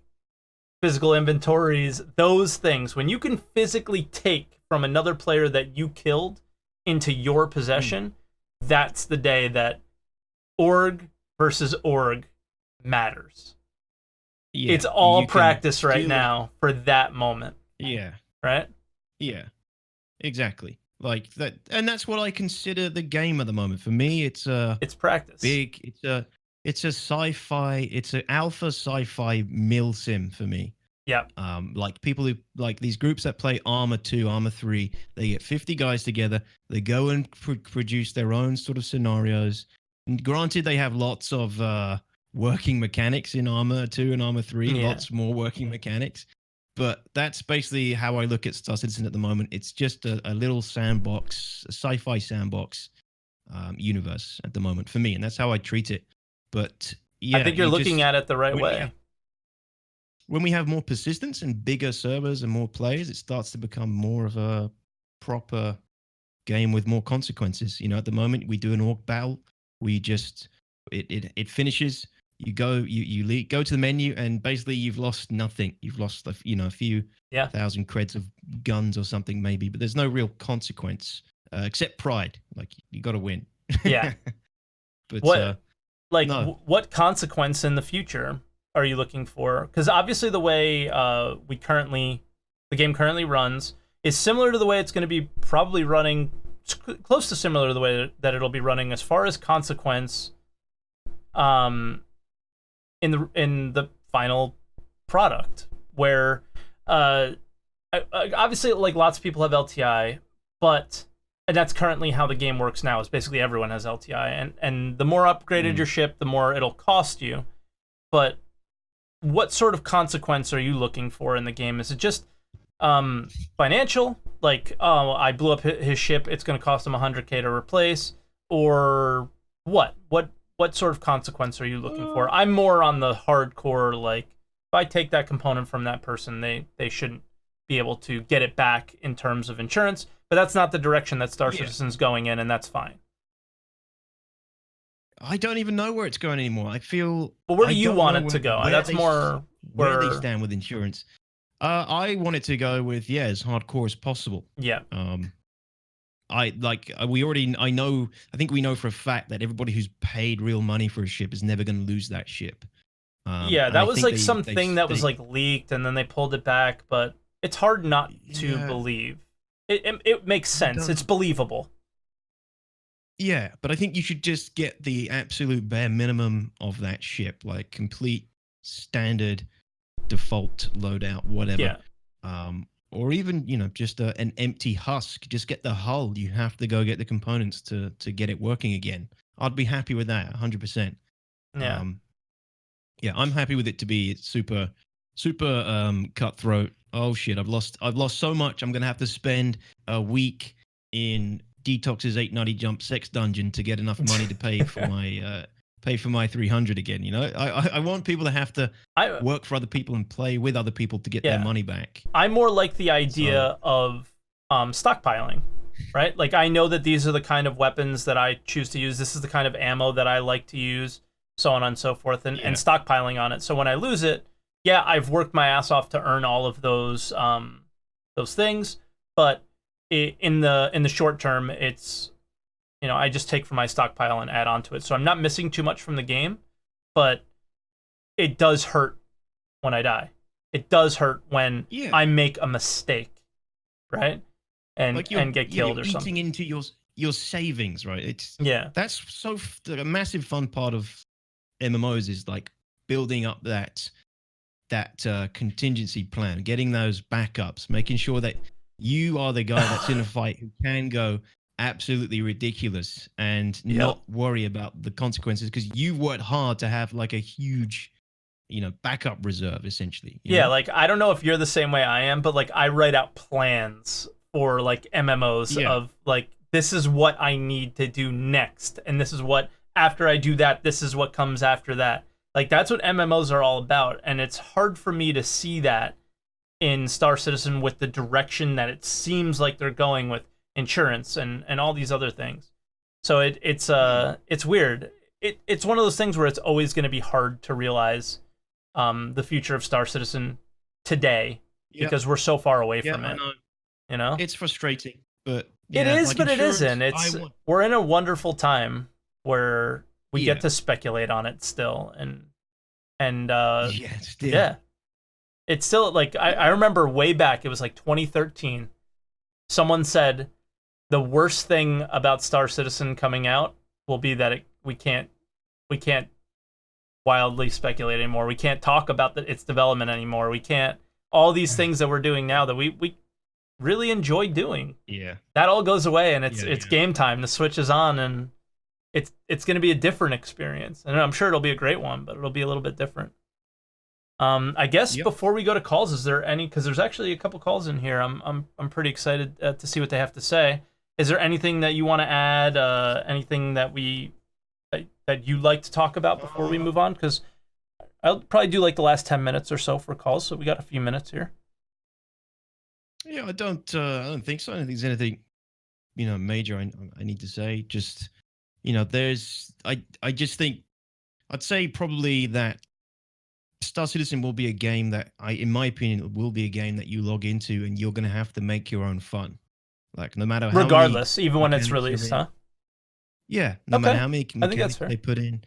physical inventories, those things, when you can physically take from another player that you killed into your possession, that's the day that org versus org matters. Yeah, it's all practice right now for that moment. Yeah. Right? Yeah. Exactly. Like that, and that's what I consider the game at the moment. For me, it's practice. It's a sci-fi, it's an alpha sci-fi mil sim for me. Yeah. Like people who like these groups that play Arma 2, Arma 3, they get 50 guys together, they go and produce their own sort of scenarios. And granted, they have lots of working mechanics in Arma 2 and Arma 3, lots more working mechanics. But that's basically how I look at Star Citizen at the moment. It's just a little sandbox, a sci-fi sandbox universe at the moment for me, and that's how I treat it. But yeah, I think you're looking at it the right way. When we have more persistence and bigger servers and more players, it starts to become more of a proper game with more consequences. At the moment we do an orc battle, we just it finishes. You go, you go to the menu, and basically you've lost nothing. You've lost a few thousand creds of guns or something maybe, but there's no real consequence except pride. Like you got to win. Yeah. But what consequence in the future are you looking for? Because obviously the way the game currently runs is similar to the way it's going to be probably running, close to similar to the way that it'll be running as far as consequence. In the final product, where obviously like lots of people have LTI, and that's currently how the game works now, is basically everyone has LTI, and the more upgraded your ship, the more it'll cost you. But what sort of consequence are you looking for in the game? Is it just financial, like, oh, I blew up his ship, it's going to cost him 100K to replace, or what sort of consequence are you looking for? I'm more on the hardcore, like, if I take that component from that person, they shouldn't be able to get it back in terms of insurance, but that's not the direction that Star Citizen's going in, and that's fine. I don't even know where it's going anymore. I feel... Well, where do you want it to go? That's more... Where they stand with insurance. I want it to go with, as hardcore as possible. Yeah. I think we know for a fact that everybody who's paid real money for a ship is never going to lose that ship. That was like something that was like leaked and then they pulled it back, but it's hard not to believe. It makes sense. It's believable. Yeah, but I think you should just get the absolute bare minimum of that ship, like complete standard default loadout, whatever. Yeah. Or even, just an empty husk. Just get the hull. You have to go get the components to get it working again. I'd be happy with that, 100%. Yeah. Yeah, I'm happy with it to be super, super cutthroat. Oh shit, I've lost so much. I'm gonna have to spend a week in Dtox's 890 jump sex dungeon to get enough money to pay for my 300 again. I want people to have to work for other people and play with other people to get their money back. I more like the idea of stockpiling, right? Like, I know that these are the kind of weapons that I choose to use. This is the kind of ammo that I like to use, so on and so forth, and stockpiling on it. So when I lose it, yeah, I've worked my ass off to earn all of those things, but in the short term, it's, I just take from my stockpile and add on to it. So I'm not missing too much from the game, but it does hurt when I die. It does hurt when I make a mistake, right? And like and get killed you're or something. Eating into your savings, right? That's a massive fun part of MMOs is like building up that contingency plan, getting those backups, making sure that you are the guy that's in a fight who can go absolutely ridiculous and not worry about the consequences because you worked hard to have like a huge, backup reserve essentially. You know? Like, I don't know if you're the same way I am, but like I write out plans for like MMOs of like, this is what I need to do next, and this is what, after I do that, this is what comes after that. Like, that's what MMOs are all about, and it's hard for me to see that in Star Citizen with the direction that it seems like they're going with insurance and all these other things. So it's weird. It's one of those things where it's always going to be hard to realize the future of Star Citizen today because we're so far away from it. I know. It's frustrating, but it is, like, but it isn't. We're in a wonderful time where we get to speculate on it still, and it's still like I remember way back, it was like 2013. Someone said the worst thing about Star Citizen coming out will be that we can't wildly speculate anymore. We can't talk about its development anymore. We can't, all these things that we're doing now that we really enjoy doing. Yeah, that all goes away, and it's game time. The switch is on, and it's going to be a different experience. And I'm sure it'll be a great one, but it'll be a little bit different. I guess before we go to calls, is there any? Because there's actually a couple calls in here. I'm pretty excited to see what they have to say. Is there anything that you want to add? Anything that that you'd like to talk about before we move on? Because I'll probably do like the last 10 minutes or so for calls. So we got a few minutes here. Yeah, I don't think so. I don't think there's anything, major I need to say. Just, there's I just think I'd say probably that Star Citizen will be a game that in my opinion, will be a game that you log into and you're going to have to make your own fun. Like, no matter how regardless, even when it's released, huh? Yeah, no matter how many mechanics they put in,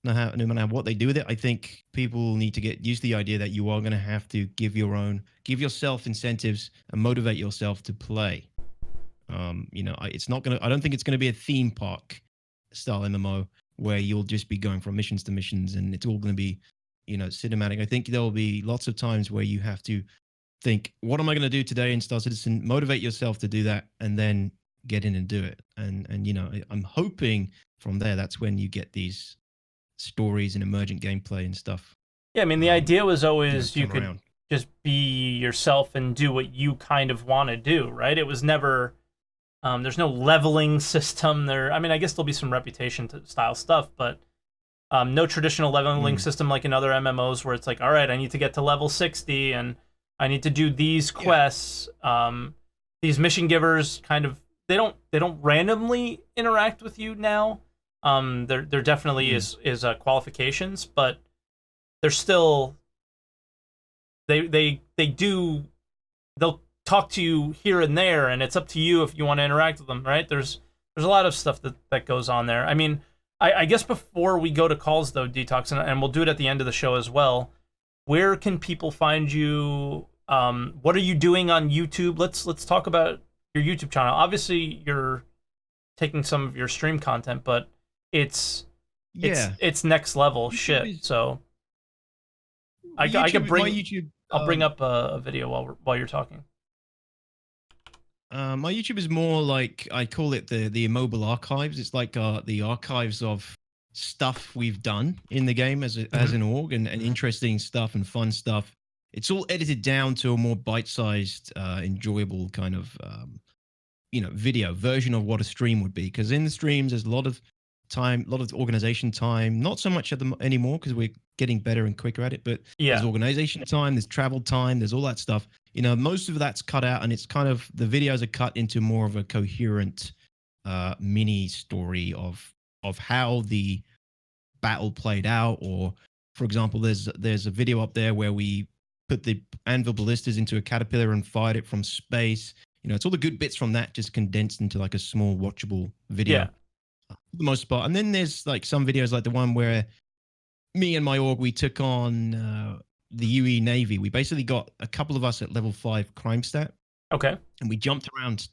no matter what they do with it, I think people need to get used to the idea that you are going to have to give yourself incentives and motivate yourself to play. It's not going to. I don't think it's going to be a theme park style MMO where you'll just be going from missions to missions and it's all going to be, cinematic. I think there will be lots of times where you have to think, what am I going to do today in Star Citizen? Motivate yourself to do that, and then get in and do it. And I'm hoping from there that's when you get these stories and emergent gameplay and stuff. Yeah, I mean, the idea was always you could just be yourself and do what you kind of want to do, right? It was never, there's no leveling system there. I mean, I guess there'll be some reputation style stuff, but no traditional leveling system like in other MMOs where it's like, all right, I need to get to level 60 and I need to do these quests. These mission givers kind of, they don't randomly interact with you now. There definitely is qualifications, but they're still they'll talk to you here and there, and it's up to you if you want to interact with them, right? There's a lot of stuff that goes on there. I mean, I guess before we go to calls though, Dtox, and we'll do it at the end of the show as well. Where can people find you? What are you doing on YouTube? Let's talk about your YouTube channel. Obviously, you're taking some of your stream content, but it's next level YouTube shit. So I my could bring YouTube. I'll bring up a video while you're talking. My YouTube is more like, I call it the immobile archives. It's like the archives of stuff we've done in the game as an org, and interesting stuff and fun stuff. It's all edited down to a more bite-sized, enjoyable kind of video version of what a stream would be. Because in the streams, there's a lot of time, a lot of organization time. Not so much anymore because we're getting better and quicker at it. But there's organization time, there's travel time, there's all that stuff. Most of that's cut out, and it's kind of, the videos are cut into more of a coherent mini story of how the battle played out. Or, for example, there's a video up there where we put the anvil ballistas into a caterpillar and fired it from space. It's all the good bits from that just condensed into like a small watchable video for the most part. And then there's like some videos like the one where me and my org, we took on the UE Navy. We basically got a couple of us at level 5 crime stat. Okay. And we jumped around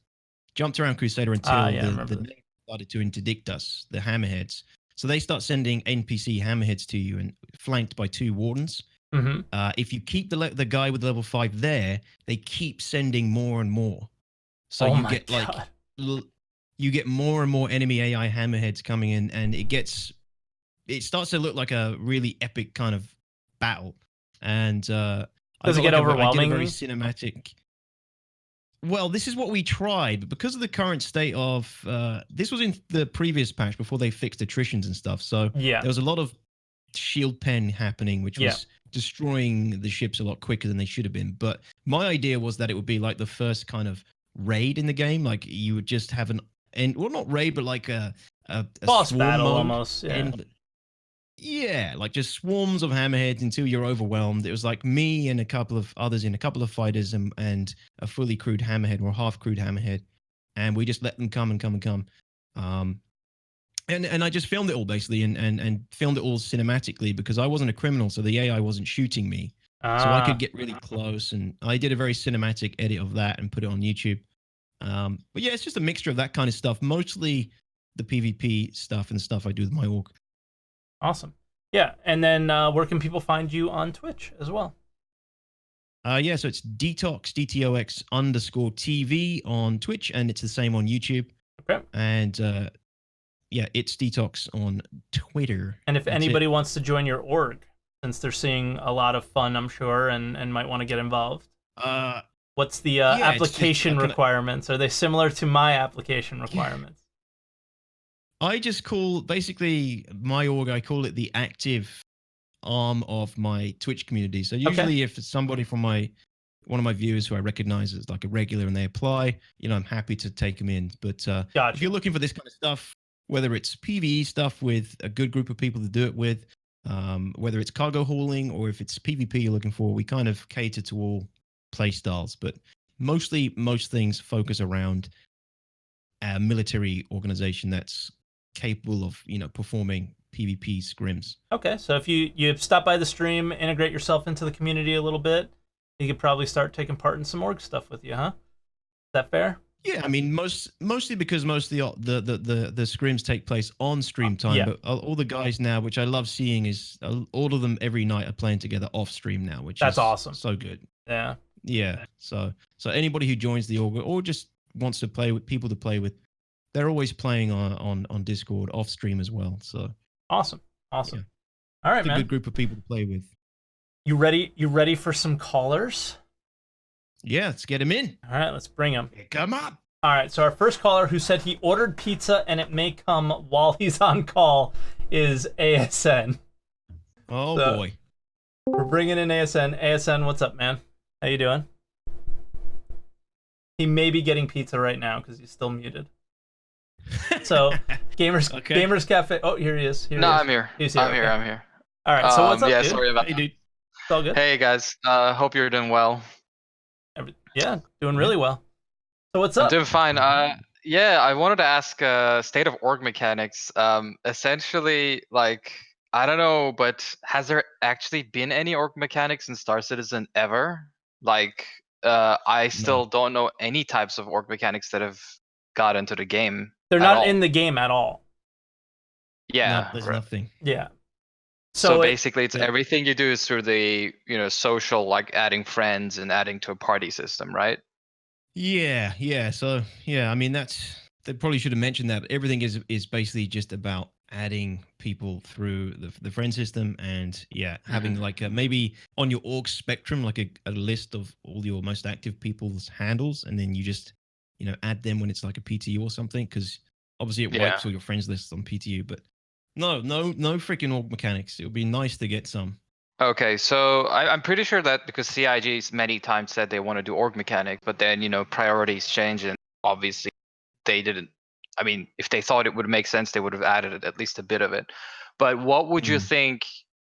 Crusader until the Navy started to interdict us, the hammerheads. So they start sending NPC hammerheads to you, and flanked by 2 wardens. If you keep the guy with level 5 there, they keep sending more and more. So you get more and more enemy AI hammerheads coming in, and it starts to look like a really epic kind of battle. And does it get overwhelming? I did a very cinematic. Well, this is what we tried, but because of the current state of this was in the previous patch before they fixed attritions and stuff. So there was a lot of shield pen happening, which was destroying the ships a lot quicker than they should have been. But my idea was that it would be like the first kind of raid in the game. Like you would just have not raid, but like a boss battle almost. Yeah, like just swarms of hammerheads until you're overwhelmed. It was like me and a couple of others in a couple of fighters and a fully crewed hammerhead or half crewed hammerhead, and we just let them come and come and come. And I just filmed it all basically, and filmed it all cinematically because I wasn't a criminal, so the AI wasn't shooting me, so I could get really close. And I did a very cinematic edit of that and put it on YouTube. But yeah, it's just a mixture of that kind of stuff, mostly the PvP stuff and stuff I do with my org. Awesome. Yeah, and then where can people find you on Twitch as well? Yeah, so it's Dtox, DTOX_TV on Twitch, and it's the same on YouTube. Okay. And it's Dtox on Twitter. And if anybody wants to join your org, since they're seeing a lot of fun, I'm sure, and might want to get involved, what's the application requirements? Are they similar to my application requirements? I just call, basically, my org, I call it the active arm of my Twitch community. So usually if it's somebody from one of my viewers who I recognize as like a regular and they apply, I'm happy to take them in. But if you're looking for this kind of stuff, whether it's PvE stuff with a good group of people to do it with, whether it's cargo hauling or if it's PvP you're looking for, we kind of cater to all play styles. But most things focus around a military organization that's capable of performing PvP scrims. Okay, so if you stop by the stream, integrate yourself into the community a little bit, you could probably start taking part in some org stuff with you, huh? Is that fair? Yeah, I mean mostly because most of the scrims take place on stream time, but all the guys now, which I love seeing, is all of them every night are playing together off stream now, which is awesome. So good. Yeah. So anybody who joins the org or just wants to play with people to play with, they're always playing on Discord off stream as well. So awesome. Yeah. All right, it's man. A good group of people to play with. You ready for some callers? Yeah, let's get him in. All right, let's bring him. Come on. All right, so our first caller who said he ordered pizza and it may come while he's on call is ASN. Oh boy. We're bringing in ASN. ASN, what's up, man? How you doing? He may be getting pizza right now because he's still muted. So, Gamers Cafe. Oh, here he is. I'm here. He's here. I'm here. All right. So what's up, dude? Sorry about that. Dude. It's all good. Hey guys. Hope you're doing well. Doing really well. So what's up? I'm doing fine. I wanted to ask state of org mechanics. Essentially, like, I don't know, but has there actually been any org mechanics in Star Citizen ever? Like, I still don't know any types of org mechanics that have got into the game. They're At not all. in the game at all. Yeah. No, there's right. nothing. Yeah. So it- basically, it's yeah. everything you do is through the social, like adding friends and adding to a party system, right? Yeah. So yeah, I mean they probably should have mentioned that. Everything is basically just about adding people through the friend system, and having like maybe on your org spectrum like a list of all your most active people's handles, and then you just add them when it's like a PTU or something, because obviously it Yeah. wipes all your friends lists on PTU. But no freaking org mechanics. It would be nice to get some. Okay, so I'm pretty sure that because CIG's many times said they want to do org mechanic, but then priorities change, and obviously they didn't. I mean, if they thought it would make sense, they would have added at least a bit of it. But what would you Mm. think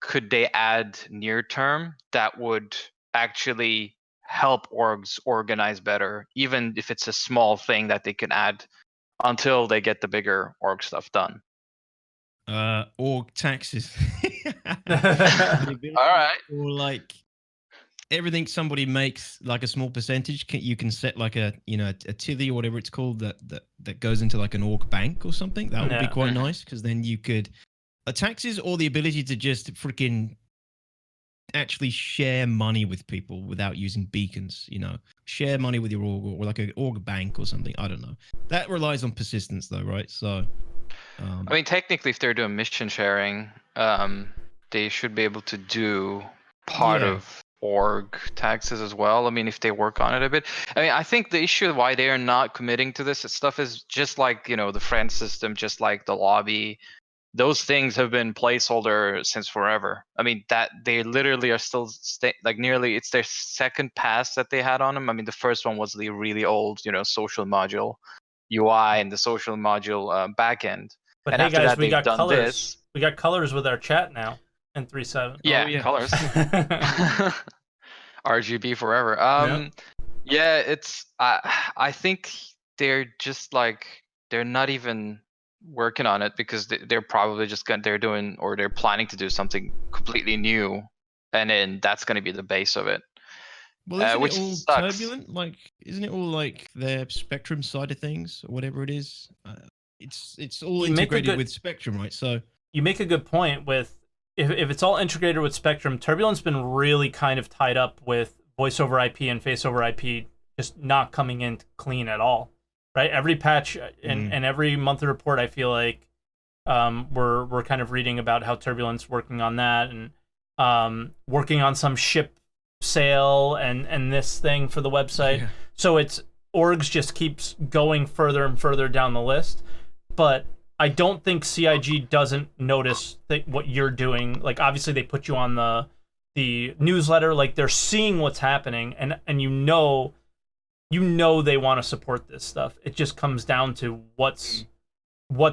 could they add near term that would actually help orgs organize better, even if it's a small thing that they can add until they get the bigger org stuff done? Org taxes. The ability All right. for like everything somebody makes, like a small percentage, you can set like a a tilly or whatever it's called that goes into like an org bank or something. That would be Yeah. quite nice, because then you could taxes, or the ability to just freaking actually share money with people without using beacons. Share money with your org, or like an org bank or something. I don't know. That relies on persistence though, right? So I mean, technically, if they're doing mission sharing, they should be able to do part Yeah. of org taxes as well. I mean, if they work on it a bit. I mean, I think the issue why they are not committing to this stuff is just like, the friend system, just like the lobby. Those things have been placeholder since forever. I mean, that they literally are still like nearly, it's their second pass that they had on them. I mean, the first one was the really old, social module UI and the social module backend. But And hey after guys, that, we they've got done colors. this. We got colors with our chat now in 3.7. Yeah, yeah. colors. RGB forever. Yep. Yeah, it's I think they're just like they're not even working on it because they're probably just they're doing, or they're planning to do something completely new, and then that's going to be the base of it. Well, isn't Which it all sucks. turbulent? Like, isn't it all like their Spectrum side of things, or whatever it is? It's all You make a integrated good- with Spectrum, right? So You make a good point with if it's all integrated with Spectrum. Turbulence been really kind of tied up with voice over IP and face over IP just not coming in clean at all, right? Every patch and every monthly report, I feel like we're kind of reading about how Turbulence working on that, and working on some ship sale and this thing for the website. Yeah. So it's orgs just keeps going further and further down the list. But I don't think CIG doesn't notice that what you're doing. Like, obviously they put you on the newsletter, like they're seeing what's happening, and they want to support this stuff. It just comes down to what's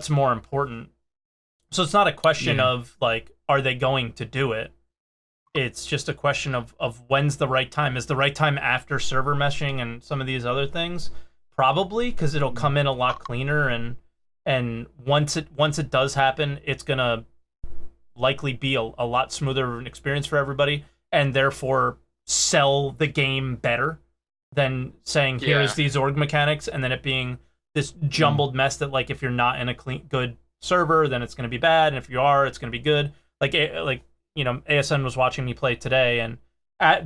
more important. So it's not a question of like, are they going to do it? It's just a question of when's the right time. Is the right time after server meshing and some of these other things? Probably, because it'll come in a lot cleaner, and once it does happen, it's gonna likely be a lot smoother of an experience for everybody, and therefore sell the game better than saying here's these org mechanics, and then it being this jumbled mess that, like, if you're not in a good server, then it's gonna be bad, and if you are, it's gonna be good. Like ASN was watching me play today, and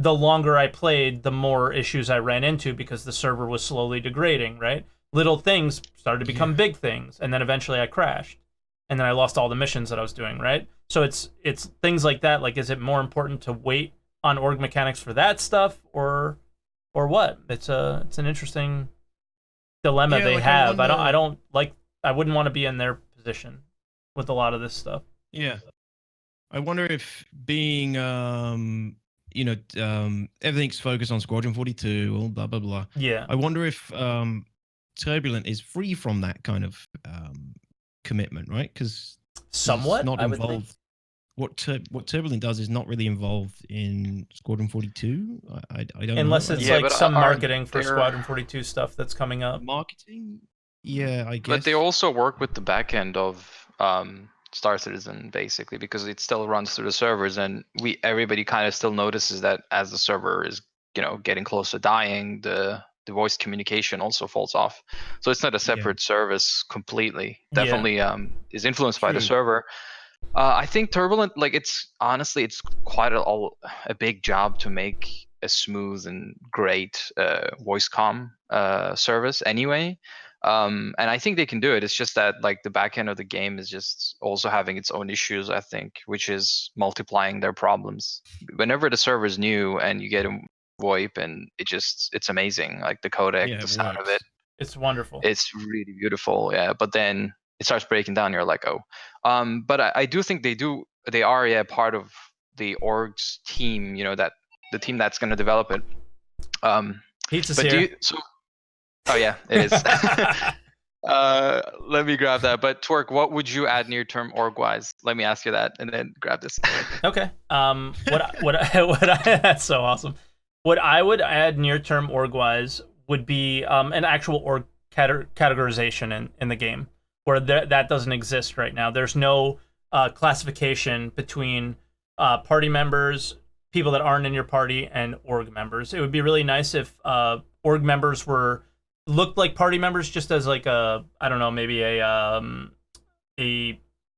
the longer I played, the more issues I ran into because the server was slowly degrading, right? Little things started to become big things, and then eventually I crashed, and then I lost all the missions that I was doing, right? So it's things like that. Like, is it more important to wait on org mechanics for that stuff, or what? It's an interesting dilemma they have. I wouldn't want to be in their position with a lot of this stuff. Yeah. I wonder if being everything's focused on Squadron 42, or blah blah blah. Yeah. I wonder if Turbulent is free from that kind of commitment, right? Because Somewhat, it's not I would think. involved. What Turbulent does is not really involved in Squadron 42. I don't Unless know. it's Yeah, like but some are marketing for there- Squadron 42 stuff that's coming up. Marketing. Yeah, I guess. But they also work with the backend of Star Citizen, basically, because it still runs through the servers, and everybody kind of still notices that as the server is getting close to dying, the the voice communication also falls off. So it's not a separate service completely. Definitely is influenced by the True. server. I think Turbulent, like it's quite a big job to make a smooth and great voice comm service anyway. And I think they can do it. It's just that like the back end of the game is just also having its own issues, I think, which is multiplying their problems. Whenever the server is new and you get a VoIP, and it's amazing. Like the codec, the sound of it, It's wonderful. it's really beautiful. Yeah, but then it starts breaking down. You're like, oh. But I do think they are part of the org's team. You know, that the team that's going to develop it. Pizza's but here. Oh yeah, it is. Let me grab that. But Twerk, what would you add near-term org-wise? Let me ask you that, and then grab this. Okay. That's so awesome. What I would add near-term org-wise would be an actual org categorization in the game, where that doesn't exist right now. There's no classification between party members, people that aren't in your party, and org members. It would be really nice if org members looked like party members, just as like maybe a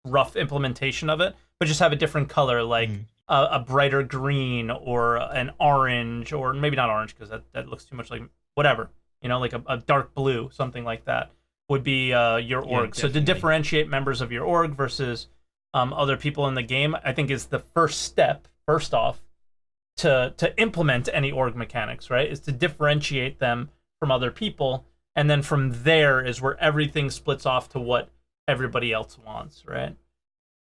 rough implementation of it, but just have a different color, like a brighter green or an orange, or maybe not orange because that looks too much like whatever, like a dark blue, something like that would be your org. So to differentiate members of your org versus other people in the game, I think is the first step, first off, to implement any org mechanics, right? Is to differentiate them from other people, and then from there is where everything splits off to what everybody else wants, right?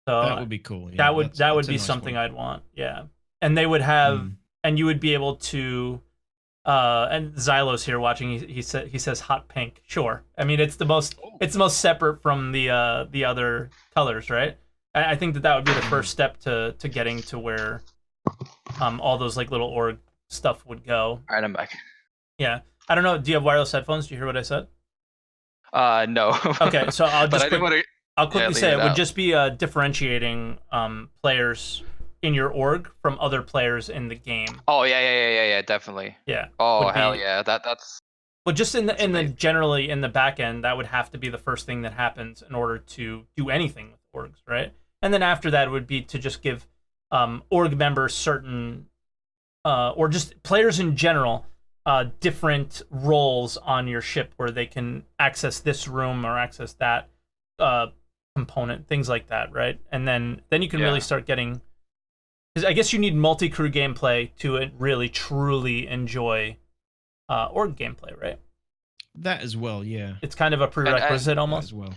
So that would be cool. Yeah, that would be something I'd want. Yeah, and they would have, and you would be able to. And Xylo's here watching. He says hot pink. Sure. I mean, it's the most separate from the other colors, right? I think that would be the first step to getting to where all those like little org stuff would go. All right, I'm back. Yeah. I don't know. Do you have wireless headphones? Do you hear what I said? No. Okay, so I'll quickly say it would just be differentiating players in your org from other players in the game. Oh yeah, definitely. Yeah. Oh hell yeah, that's. Well, just generally in the back end, that would have to be the first thing that happens in order to do anything with orgs, right? And then after that, it would be to just give org members certain, or just players in general, different roles on your ship where they can access this room or access that component, things like that, right? And then you can really start getting, because I guess you need multi-crew gameplay to really truly enjoy org gameplay, right? That as well, yeah. It's kind of a prerequisite almost. As well.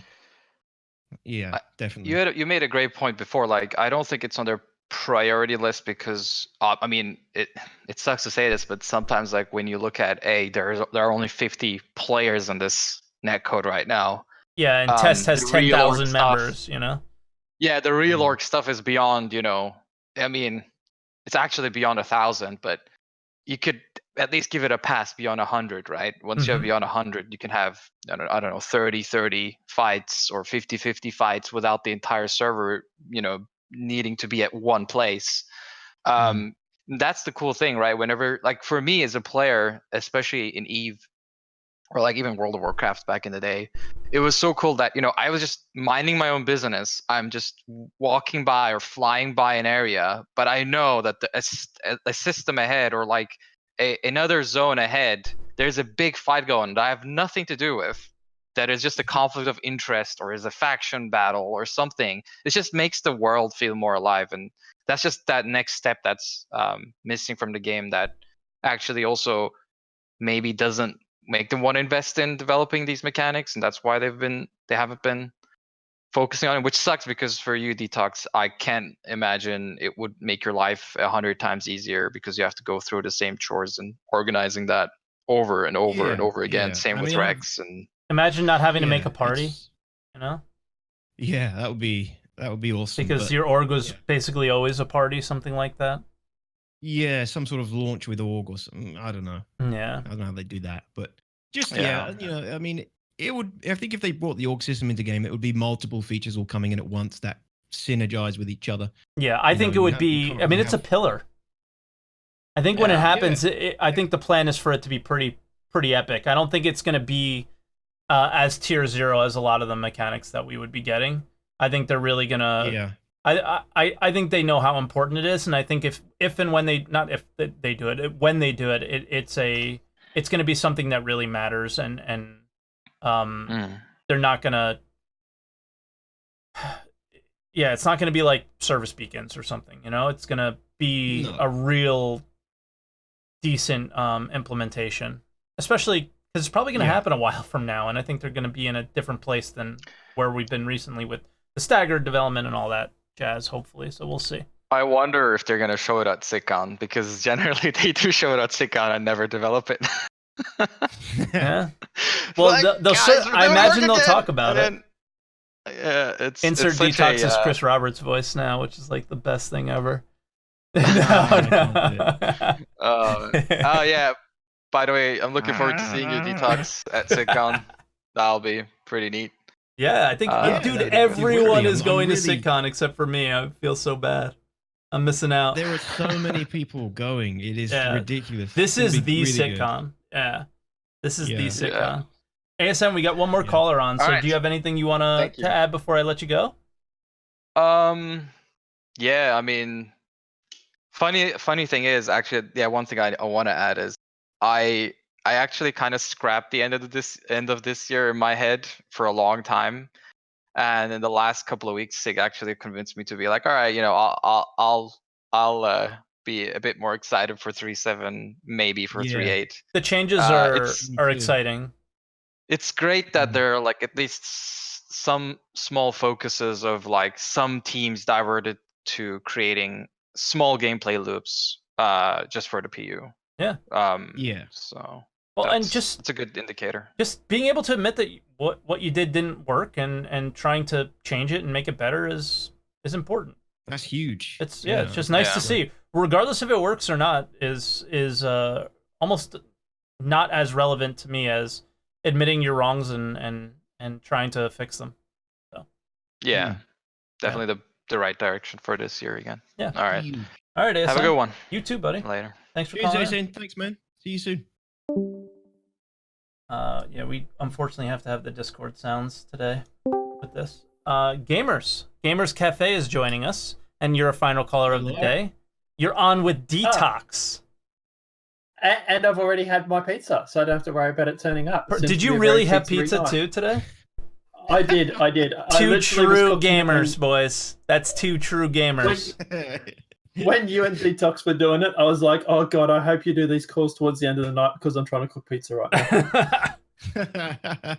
Yeah, definitely. You made a great point before. Like, I don't think it's on their priority list because I mean it sucks to say this, but sometimes like when you look at there are only 50 players in this netcode right now. Yeah, and Test has 10,000 members, Yeah, the real org stuff is beyond, I mean, it's actually beyond 1,000, but you could at least give it a pass beyond 100, right? Once you have beyond 100, you can have, I don't know, 30 fights or 50 fights without the entire server, needing to be at one place. That's the cool thing, right? Whenever, like for me as a player, especially in EVE or like even World of Warcraft back in the day, it was so cool that I was just minding my own business. I'm just walking by or flying by an area, but I know that a system ahead or like another zone ahead, there's a big fight going that I have nothing to do with. That is just a conflict of interest or is a faction battle or something. It just makes the world feel more alive, and that's just that next step that's missing from the game that actually also maybe doesn't make them want to invest in developing these mechanics, and that's why they haven't been focusing on it, which sucks because for you, Dtox, I can't imagine it would make your life 100 times easier because you have to go through the same chores and organizing that over and over and over again. Same with Rex and. Imagine not having to make a party, Yeah, that would be awesome. Because your org was basically always a party, something like that. Yeah, some sort of launch with org or something. I don't know. Yeah. I don't know how they do that, but just I mean, it would. I think if they brought the org system into game, it would be multiple features all coming in at once that synergize with each other. Yeah, I think it would be. I mean, it's a pillar. I think when it happens, I think the plan is for it to be pretty pretty epic. I don't think it's going to be as tier 0 as a lot of the mechanics that we would be getting. I think they're really going to... Yeah. I think they know how important it is, and I think if and when they... Not if they do it. When they do it, it's going to be something that really matters, and they're not going to... Yeah, it's not going to be like service beacons or something, you know? It's going to be a real decent implementation, especially because it's probably going to happen a while from now, and I think they're going to be in a different place than where we've been recently with the staggered development and all that jazz, hopefully, so we'll see. I wonder if they're going to show it at SitCon, because generally they do show it at SitCon and never develop it. Yeah. Well, Like, I imagine they'll talk about it. Yeah, it's Insert such Dtox's Chris Roberts voice now, which is like the best thing ever. Oh yeah. By the way, I'm looking forward to seeing you Dtox at SitCon. That'll be pretty neat. Yeah, I think, dude, everyone is going to SitCon except for me. I feel so bad. I'm missing out. There are so many people going. It is ridiculous. This is the really SitCon. Good. Yeah. This is the SitCon. ASM, we got one more caller on. So do you have anything you want to add before I let you go? Yeah, I mean, funny thing is, actually, one thing I want to add is I actually kind of scrapped the end of this year in my head for a long time, and in the last couple of weeks, Sig actually convinced me to be like, all right, you know, I'll be a bit more excited for 3.7, maybe for 3.8. The changes are exciting. It's great that there are like at least some small focuses of like some teams diverted to creating small gameplay loops just for the PU. Yeah. So and it's a good indicator. Just being able to admit that what you did didn't work and trying to change it and make it better is important. That's huge. It's just nice to see. Regardless if it works or not is almost not as relevant to me as admitting your wrongs and trying to fix them. So definitely the right direction for this year again. Yeah. All right. All right, ASM. Have a good one. You too, buddy. Later. Thanks for calling. Jason. Thanks, man. See you soon. We unfortunately have to have the Discord sounds today with this. Gamers Cafe is joining us, and you're a final caller of the day. You're on with Dtox. And I've already had my pizza, so I don't have to worry about it turning up. Did you really have pizza too today? I did. Two true gamers, boys. That's two true gamers. When you and Dtox were doing it, I was like, oh god, I hope you do these calls towards the end of the night because I'm trying to cook pizza right now.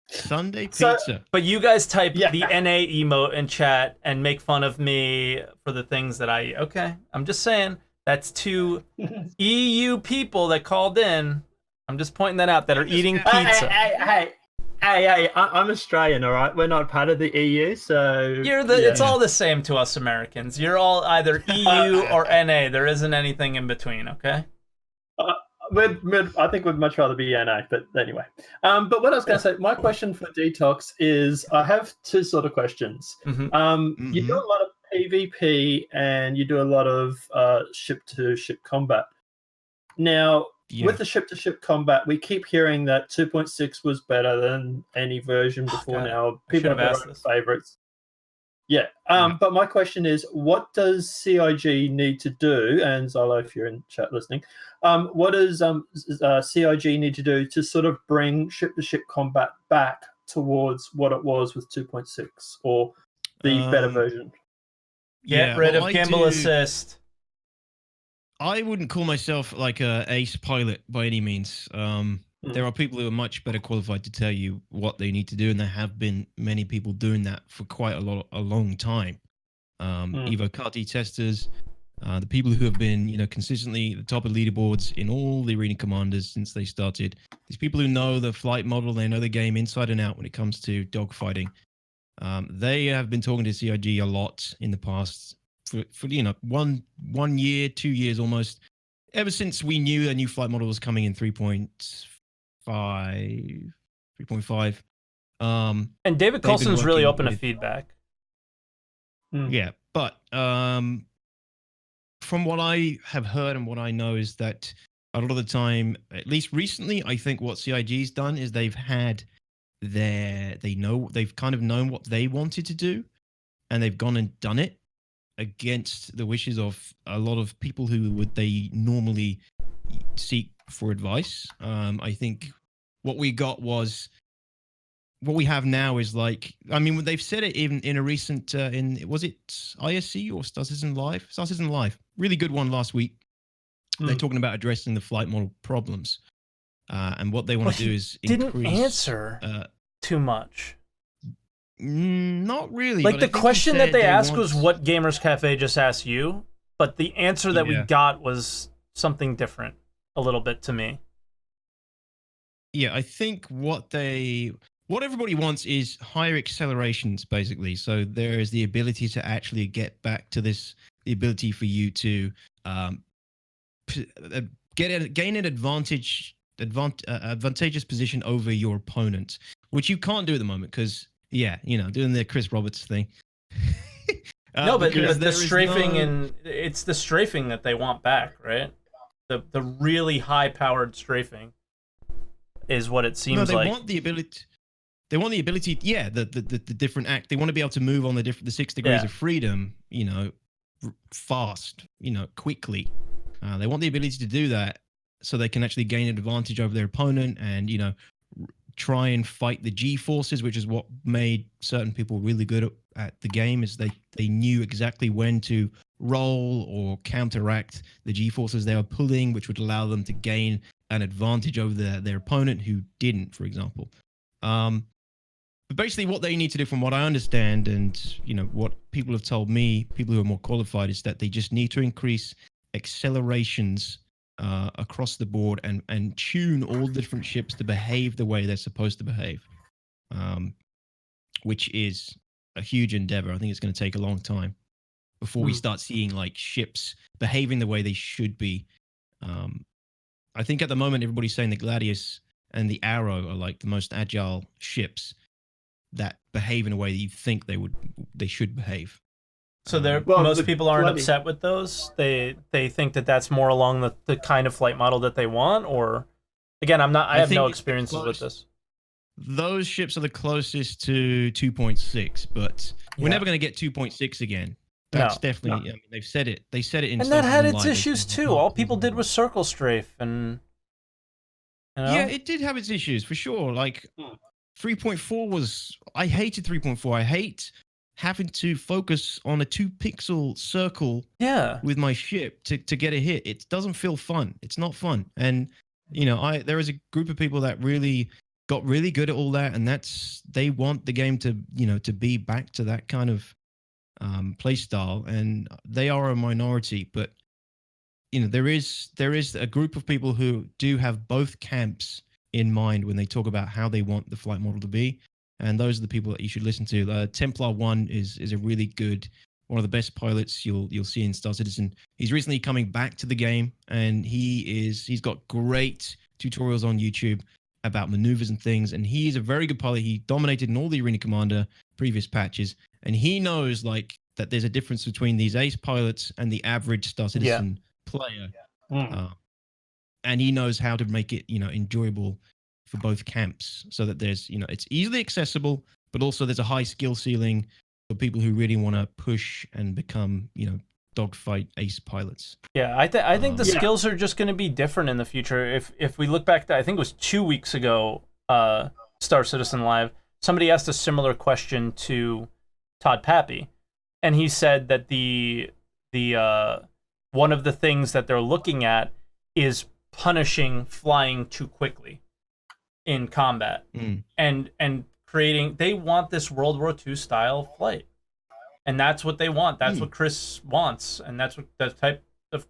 Sunday pizza. But you guys type the NA emote in chat and make fun of me for the things that I... Okay, I'm just saying. That's two EU people that called in. I'm just pointing that out, that are eating pizza. Hey, I'm Australian, all right? We're not part of the EU, so... It's all the same to us Americans. You're all either EU or NA. There isn't anything in between, okay? I think we'd much rather be NA, but anyway. But what I was going to say, my question for Dtox is, I have two sort of questions. Mm-hmm. You do a lot of PvP and you do a lot of ship-to-ship combat. Now, with the ship-to-ship combat, we keep hearing that 2.6 was better than any version before now. People have their own favorites. But my question is, what does CIG need to do? And Zolo, if you're in chat listening, what does CIG need to do to sort of bring ship-to-ship combat back towards what it was with 2.6 or the better version? Get rid of gimbal assist. I wouldn't call myself like a ace pilot by any means. There are people who are much better qualified to tell you what they need to do, and there have been many people doing that for quite a long time. Evo CAR-T testers, the people who have been, consistently at the top of leaderboards in all the arena commanders since they started. These people who know the flight model, they know the game inside and out when it comes to dogfighting. They have been talking to CIG a lot in the past for 1 year, 2 years almost, ever since we knew a new flight model was coming in 3.5. And David Coulson's really open to feedback. Yeah, but from what I have heard and what I know is that a lot of the time, at least recently, I think what CIG's done is they've kind of known what they wanted to do, and they've gone and done it against the wishes of a lot of people who would they normally seek for advice. I think what we got was what we have now is like, I mean, they've said it even in a recent, was it ISC or Star Citizen Live? Star Citizen Live, really good one last week. They're talking about addressing the flight model problems, and what they want to do is didn't increase. Answer too much. Not really. Like but the question that they asked was what Gamers Cafe just asked you, but the answer that we got was something different a little bit to me. Yeah, I think what everybody wants is higher accelerations, basically. So there is the ability to actually get back to this, the ability for you to gain an advantageous position over your opponent, which you can't do at the moment because, doing the Chris Roberts thing. No, but the strafing and it's the strafing that they want back, right? The really high-powered strafing is what it seems like. They want the ability. They want the ability, the different act. They want to be able to move on the 6 degrees of freedom, fast, quickly. They want the ability to do that so they can actually gain an advantage over their opponent and, try and fight the G-forces, which is what made certain people really good at the game, is they knew exactly when to roll or counteract the G-forces they were pulling, which would allow them to gain an advantage over their opponent who didn't, for example. But basically what they need to do, from what I understand, and what people have told me, people who are more qualified, is that they just need to increase accelerations across the board and tune all the different ships to behave the way they're supposed to behave, which is a huge endeavor. I think it's going to take a long time before we start seeing like ships behaving the way they should be. I think at the moment everybody's saying the Gladius and the Arrow are like the most agile ships that behave in a way that you think they should behave. So most people aren't upset with those. They think that that's more along the kind of flight model that they want, or again, I have no experiences with this. Those ships are the closest to 2.6, but we're never going to get 2.6 again. That's definitely. I mean, they've said it. They said it in. And that had its issues too. All people did was circle strafe, and yeah, it did have its issues for sure. Like 3.4 was. I hated 3.4. I hate having to focus on a 2-pixel circle with my ship to get a hit. It doesn't feel fun. It's not fun. And there is a group of people that really got really good at all that, and they want the game to to be back to that kind of play style, and they are a minority. But there is a group of people who do have both camps in mind when they talk about how they want the flight model to be. And those are the people that you should listen to. Templar 1 is a really good, one of the best pilots you'll see in Star Citizen. He's recently coming back to the game, and he's got great tutorials on YouTube about maneuvers and things. And he's a very good pilot. He dominated in all the Arena Commander previous patches, and he knows like that there's a difference between these ace pilots and the average Star Citizen player. And he knows how to make it enjoyable for both camps, so that there's it's easily accessible, but also there's a high skill ceiling for people who really want to push and become dogfight ace pilots. I think the skills are just going to be different in the future. If we look back to, I think it was 2 weeks ago, Star Citizen Live, somebody asked a similar question to Todd Pappy, and he said that the one of the things that they're looking at is punishing flying too quickly in combat, and creating. They want this World War II style flight, and that's what they want. That's what Chris wants, and that's what the type of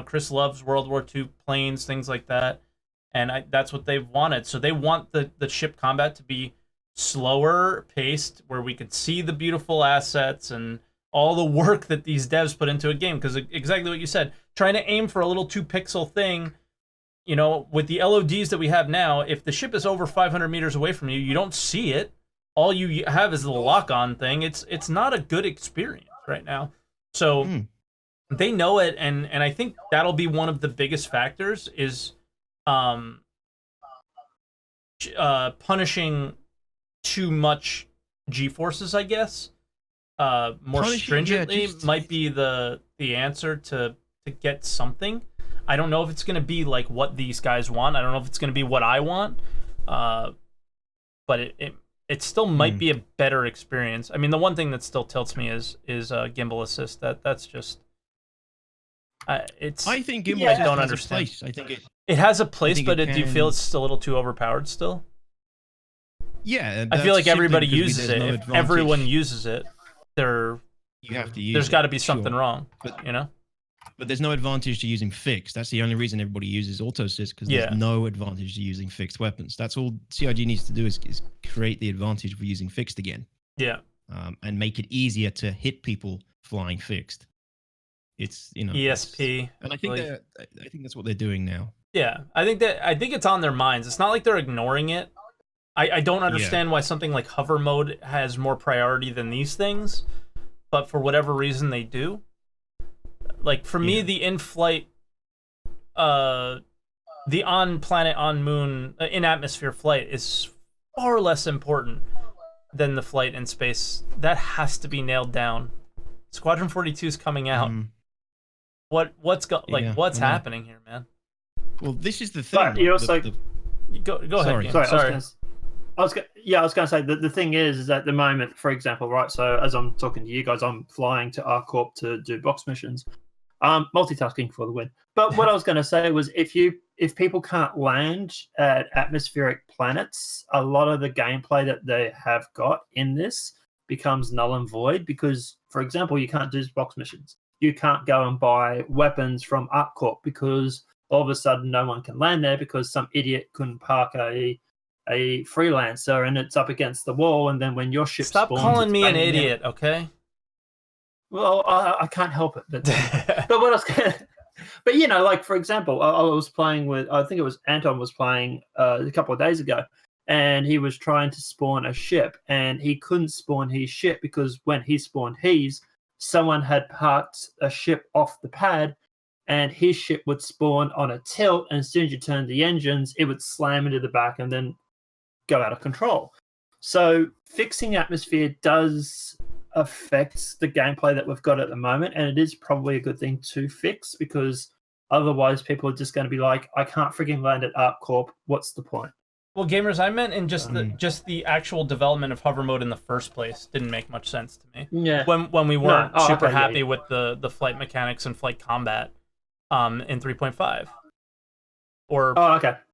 Chris loves World War II planes, things like that, and that's what they've wanted. So they want the ship combat to be slower paced, where we could see the beautiful assets and all the work that these devs put into a game. Because exactly what you said, trying to aim for a little 2-pixel thing. With the LODs that we have now, if the ship is over 500 meters away from you, you don't see it. All you have is the lock-on thing. It's not a good experience right now. So They know it, and I think that'll be one of the biggest factors is punishing too much G-forces, I guess. More stringently might be the answer to get something. I don't know if it's going to be like what these guys want. I don't know if it's going to be what I want. But it still might be a better experience. I mean, the one thing that still tilts me is gimbal assist. That's just I think gimbal assist has a place. I think it has a place, but do you feel it's still a little too overpowered still? Yeah, I feel like everybody uses it. If everyone uses it, you have to use there's got to be something wrong, you know? But there's no advantage to using fixed. That's the only reason everybody uses auto assist, because there's no advantage to using fixed weapons. That's all CIG needs to do is create the advantage for using fixed again. Yeah. And make it easier to hit people flying fixed. It's, you know, ESP. And I think that's what they're doing now. Yeah. I think it's on their minds. It's not like they're ignoring it. I don't understand why something like hover mode has more priority than these things, but for whatever reason they do. Like, for me, the in-flight, the on-planet, on-moon, in-atmosphere flight is far less important than the flight in space. That has to be nailed down. Squadron 42 is coming out. What's happening here, man? Well, this is the thing. But you also... Go ahead. Sorry. I was going to say that the thing is at the moment, for example, right? So as I'm talking to you guys, I'm flying to ArcCorp to do box missions. Multitasking for the win. But what I was going to say was, if people can't land at atmospheric planets, a lot of the gameplay that they have got in this becomes null and void, because, for example, you can't do box missions. You can't go and buy weapons from ArcCorp because all of a sudden no one can land there because some idiot couldn't park a freelancer and it's up against the wall, and then when your ship Stop spawns, calling me an idiot, okay? Well, I can't help it, but what else? But you know, like for example, I was playing with, I think it was Anton was playing a couple of days ago, and he was trying to spawn a ship, and he couldn't spawn his ship because when he spawned someone had parked a ship off the pad, and his ship would spawn on a tilt, and as soon as you turned the engines, it would slam into the back and then go out of control. So fixing atmosphere does affect the gameplay that we've got at the moment, and it is probably a good thing to fix, because otherwise people are just going to be like, I can't freaking land at ArcCorp, what's the point? Well, gamers, I meant in just the actual development of hover mode in the first place didn't make much sense to me. Yeah. When we weren't super happy with the flight mechanics and flight combat in 3.5. Or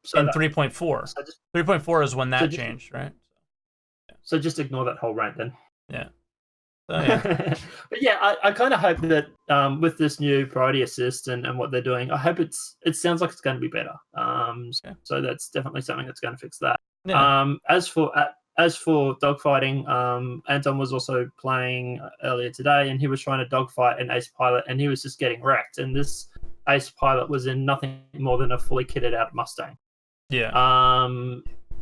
so in 3.4. 3.4 is when that changed, right? So just ignore that whole rant then. Yeah. So, yeah. But yeah, I kind of hope that with this new priority assist and what they're doing, I hope it sounds like it's going to be better. So that's definitely something that's going to fix that. Yeah. As for dogfighting, Anton was also playing earlier today, and he was trying to dogfight an ace pilot, and he was just getting wrecked. And this ace pilot was in nothing more than a fully kitted out Mustang. Yeah.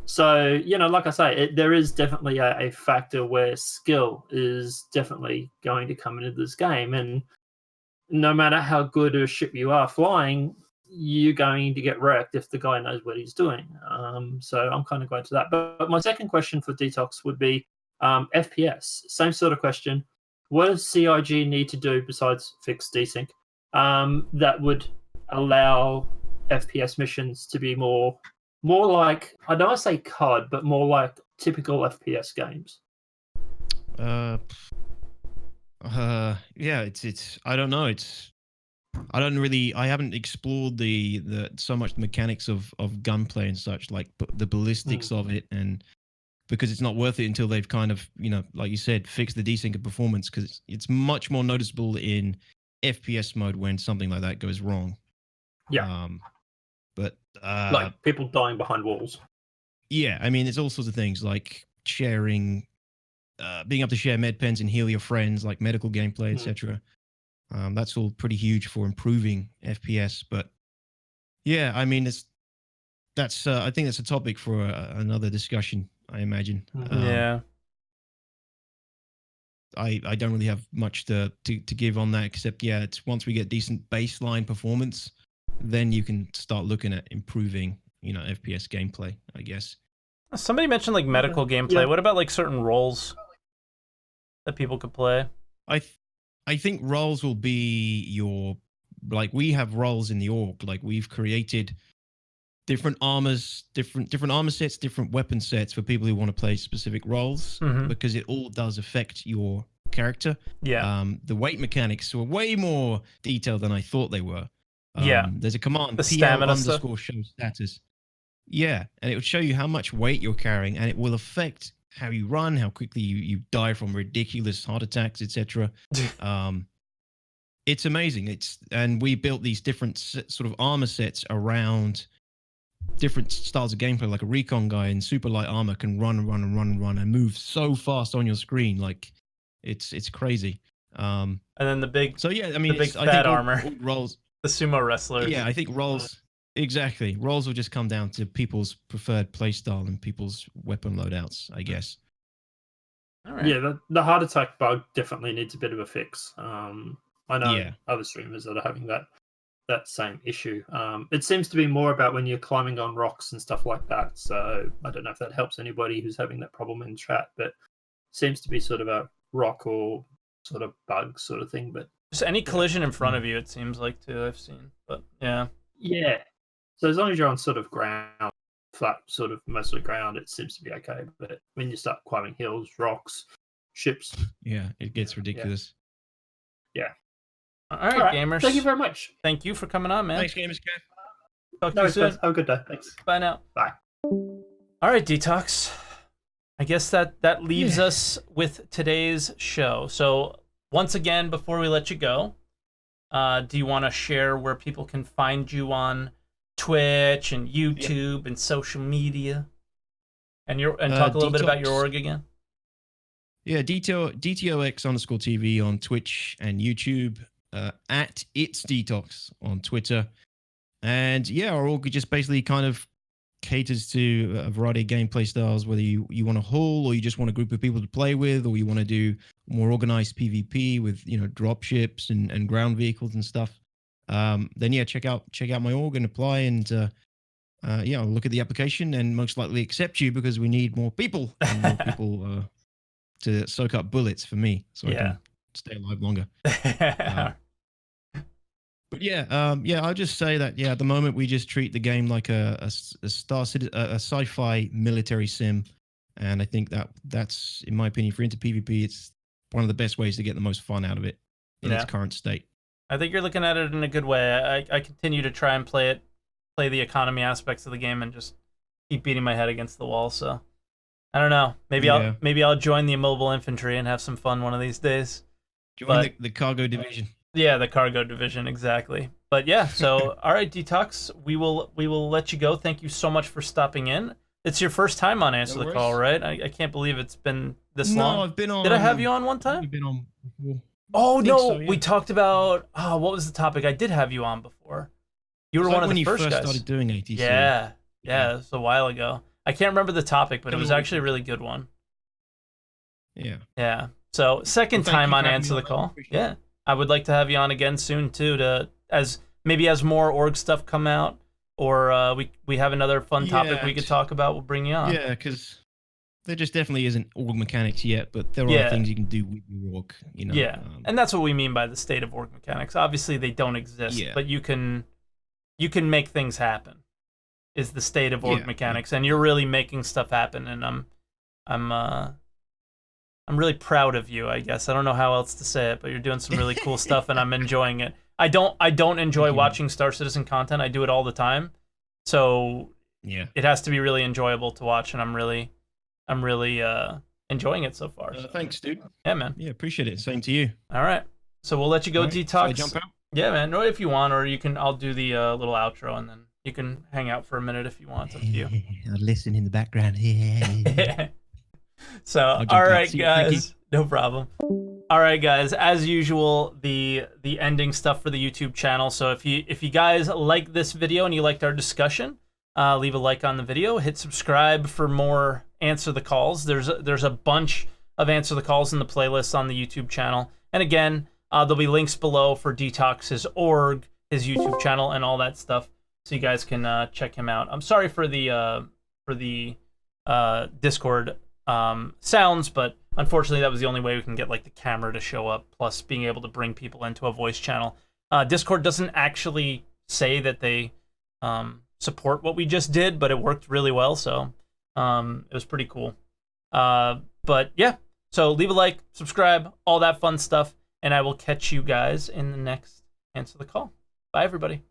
So, you know, like I say, there is definitely a factor where skill is definitely going to come into this game. And no matter how good a ship you are flying, you're going to get wrecked if the guy knows what he's doing. So I'm kind of going to that. But my second question for Dtox would be FPS. Same sort of question. What does CIG need to do besides fix desync that would allow FPS missions to be more like, I don't want to say COD, but more like typical FPS games? Yeah, it's I don't know. I haven't explored the so much the mechanics of gunplay and such, like the ballistics of it, and because it's not worth it until they've kind of, you know, like you said, fixed the desync of performance, because it's much more noticeable in FPS mode when something like that goes wrong. Yeah. But like people dying behind walls. Yeah, I mean, there's all sorts of things like sharing, being able to share med pens and heal your friends, like medical gameplay, etc. That's all pretty huge for improving FPS. But yeah, I mean, that's I think that's a topic for another discussion, I imagine. Yeah. I don't really have much to give on that, except it's once we get decent baseline performance, then you can start looking at improving, FPS gameplay, I guess. Somebody mentioned like medical gameplay. Yeah. What about like certain roles that people could play? I think roles will be we have roles in the org. Like we've created different armors, different armor sets, different weapon sets for people who want to play specific roles, because it all does affect your character. Yeah. The weight mechanics were way more detailed than I thought they were. There's a command, The PL stamina stuff. _ show status. Yeah, and it will show you how much weight you're carrying, and it will affect how you run, how quickly you die from ridiculous heart attacks, etc. It's amazing. And we built these different sort of armor sets around different styles of gameplay. Like a recon guy in super light armor can run and move so fast on your screen, like it's crazy. And then the big, so yeah, I mean, big I fat think armor. all roles. The sumo wrestler. Yeah, I think roles. Exactly, roles will just come down to people's preferred playstyle and people's weapon loadouts, I guess. All right. Yeah, the heart attack bug definitely needs a bit of a fix. I know Yeah. other streamers that are having that same issue. It seems to be more about when you're climbing on rocks and stuff like that. So I don't know if that helps anybody who's having that problem in chat, but seems to be sort of a rock or sort of bug sort of thing. But Just any collision in front of you, it seems like, too, I've seen. But yeah. yeah, so as long as you're on sort of ground, flat, sort of mostly ground, it seems to be okay. But when you start climbing hills, rocks, ships, Yeah, it gets ridiculous. All right, gamers. Thank you very much. Thank you for coming on, man. Thanks, Gamers Cafe. Talk to No, you soon. have a good day. Thanks. Bye now. Bye. All right, Dtox. I guess that leaves us with today's show. So once again, before we let you go, do you want to share where people can find you on Twitch and YouTube and social media, and talk a little bit about your org again? Yeah, DTOX_TV on Twitch and YouTube, at It's Dtox on Twitter. And yeah, our org just basically kind of caters to a variety of gameplay styles, whether you want to haul or you just want a group of people to play with, or you want to do more organized PvP with, drop ships and ground vehicles and stuff. Then yeah, check out my org and apply, and I'll look at the application and most likely accept you, because we need more people and more people to soak up bullets for me, so I can stay alive longer. But yeah, I'll just say that at the moment we just treat the game like a sci-fi military sim, and I think that's, in my opinion, if you're into PvP, it's one of the best ways to get the most fun out of it in its current state. I think you're looking at it in a good way. I continue to try and play the economy aspects of the game, and just keep beating my head against the wall. So I don't know. Maybe I'll join the immobile infantry and have some fun one of these days. Join the cargo division. Yeah, the cargo division, exactly. But yeah, so all right, Dtox, we will let you go. Thank you so much for stopping in. It's your first time on Answer the Call, right? I can't believe it's been this long. No, I've been on. Did I have you on one time? You've been on before. Oh no, so, yeah. we talked about what was the topic? I did have you on before. You were one of the first guys. When you first started doing ATC. Yeah, it was a while ago. I can't remember the topic, but it was actually a really good one. Yeah. Yeah. So second time on Answer the Call. Yeah. I would like to have you on again soon too, as more org stuff come out, or we have another fun topic we could talk about. We'll bring you on. Yeah, because there just definitely isn't org mechanics yet, but there are things you can do with your org. Yeah, and that's what we mean by the state of org mechanics. Obviously, they don't exist, but you can make things happen. Is the state of org mechanics, and you're really making stuff happen, and I'm really proud of you, I guess. I don't know how else to say it, but you're doing some really cool stuff, and I'm enjoying it. I don't enjoy watching Star Citizen content. I do it all the time, so it has to be really enjoyable to watch, and I'm really enjoying it so far. So. Thanks, dude. Yeah, man. Yeah, appreciate it. Same to you. All right, so we'll let you go, Dtox. Should I jump out? Yeah, man. Or if you want, or you can. I'll do the little outro, and then you can hang out for a minute if you want. It's up to you. I'll listen in the background. Yeah. So, all right, guys, no problem. All right, guys, as usual, the ending stuff for the YouTube channel. So if you guys like this video and you liked our discussion, leave a like on the video, hit subscribe for more Answer the Calls. There's a bunch of Answer the Calls in the playlist on the YouTube channel. And again, there'll be links below for Dtox's org, his YouTube channel, and all that stuff, so you guys can check him out. I'm sorry for the Discord sounds, but unfortunately that was the only way we can get like the camera to show up, plus being able to bring people into a voice channel. Discord doesn't actually say that they support what we just did, but it worked really well, so it was pretty cool. But yeah, so leave a like, subscribe, all that fun stuff, and I will catch you guys in the next Answer the Call. Bye, everybody.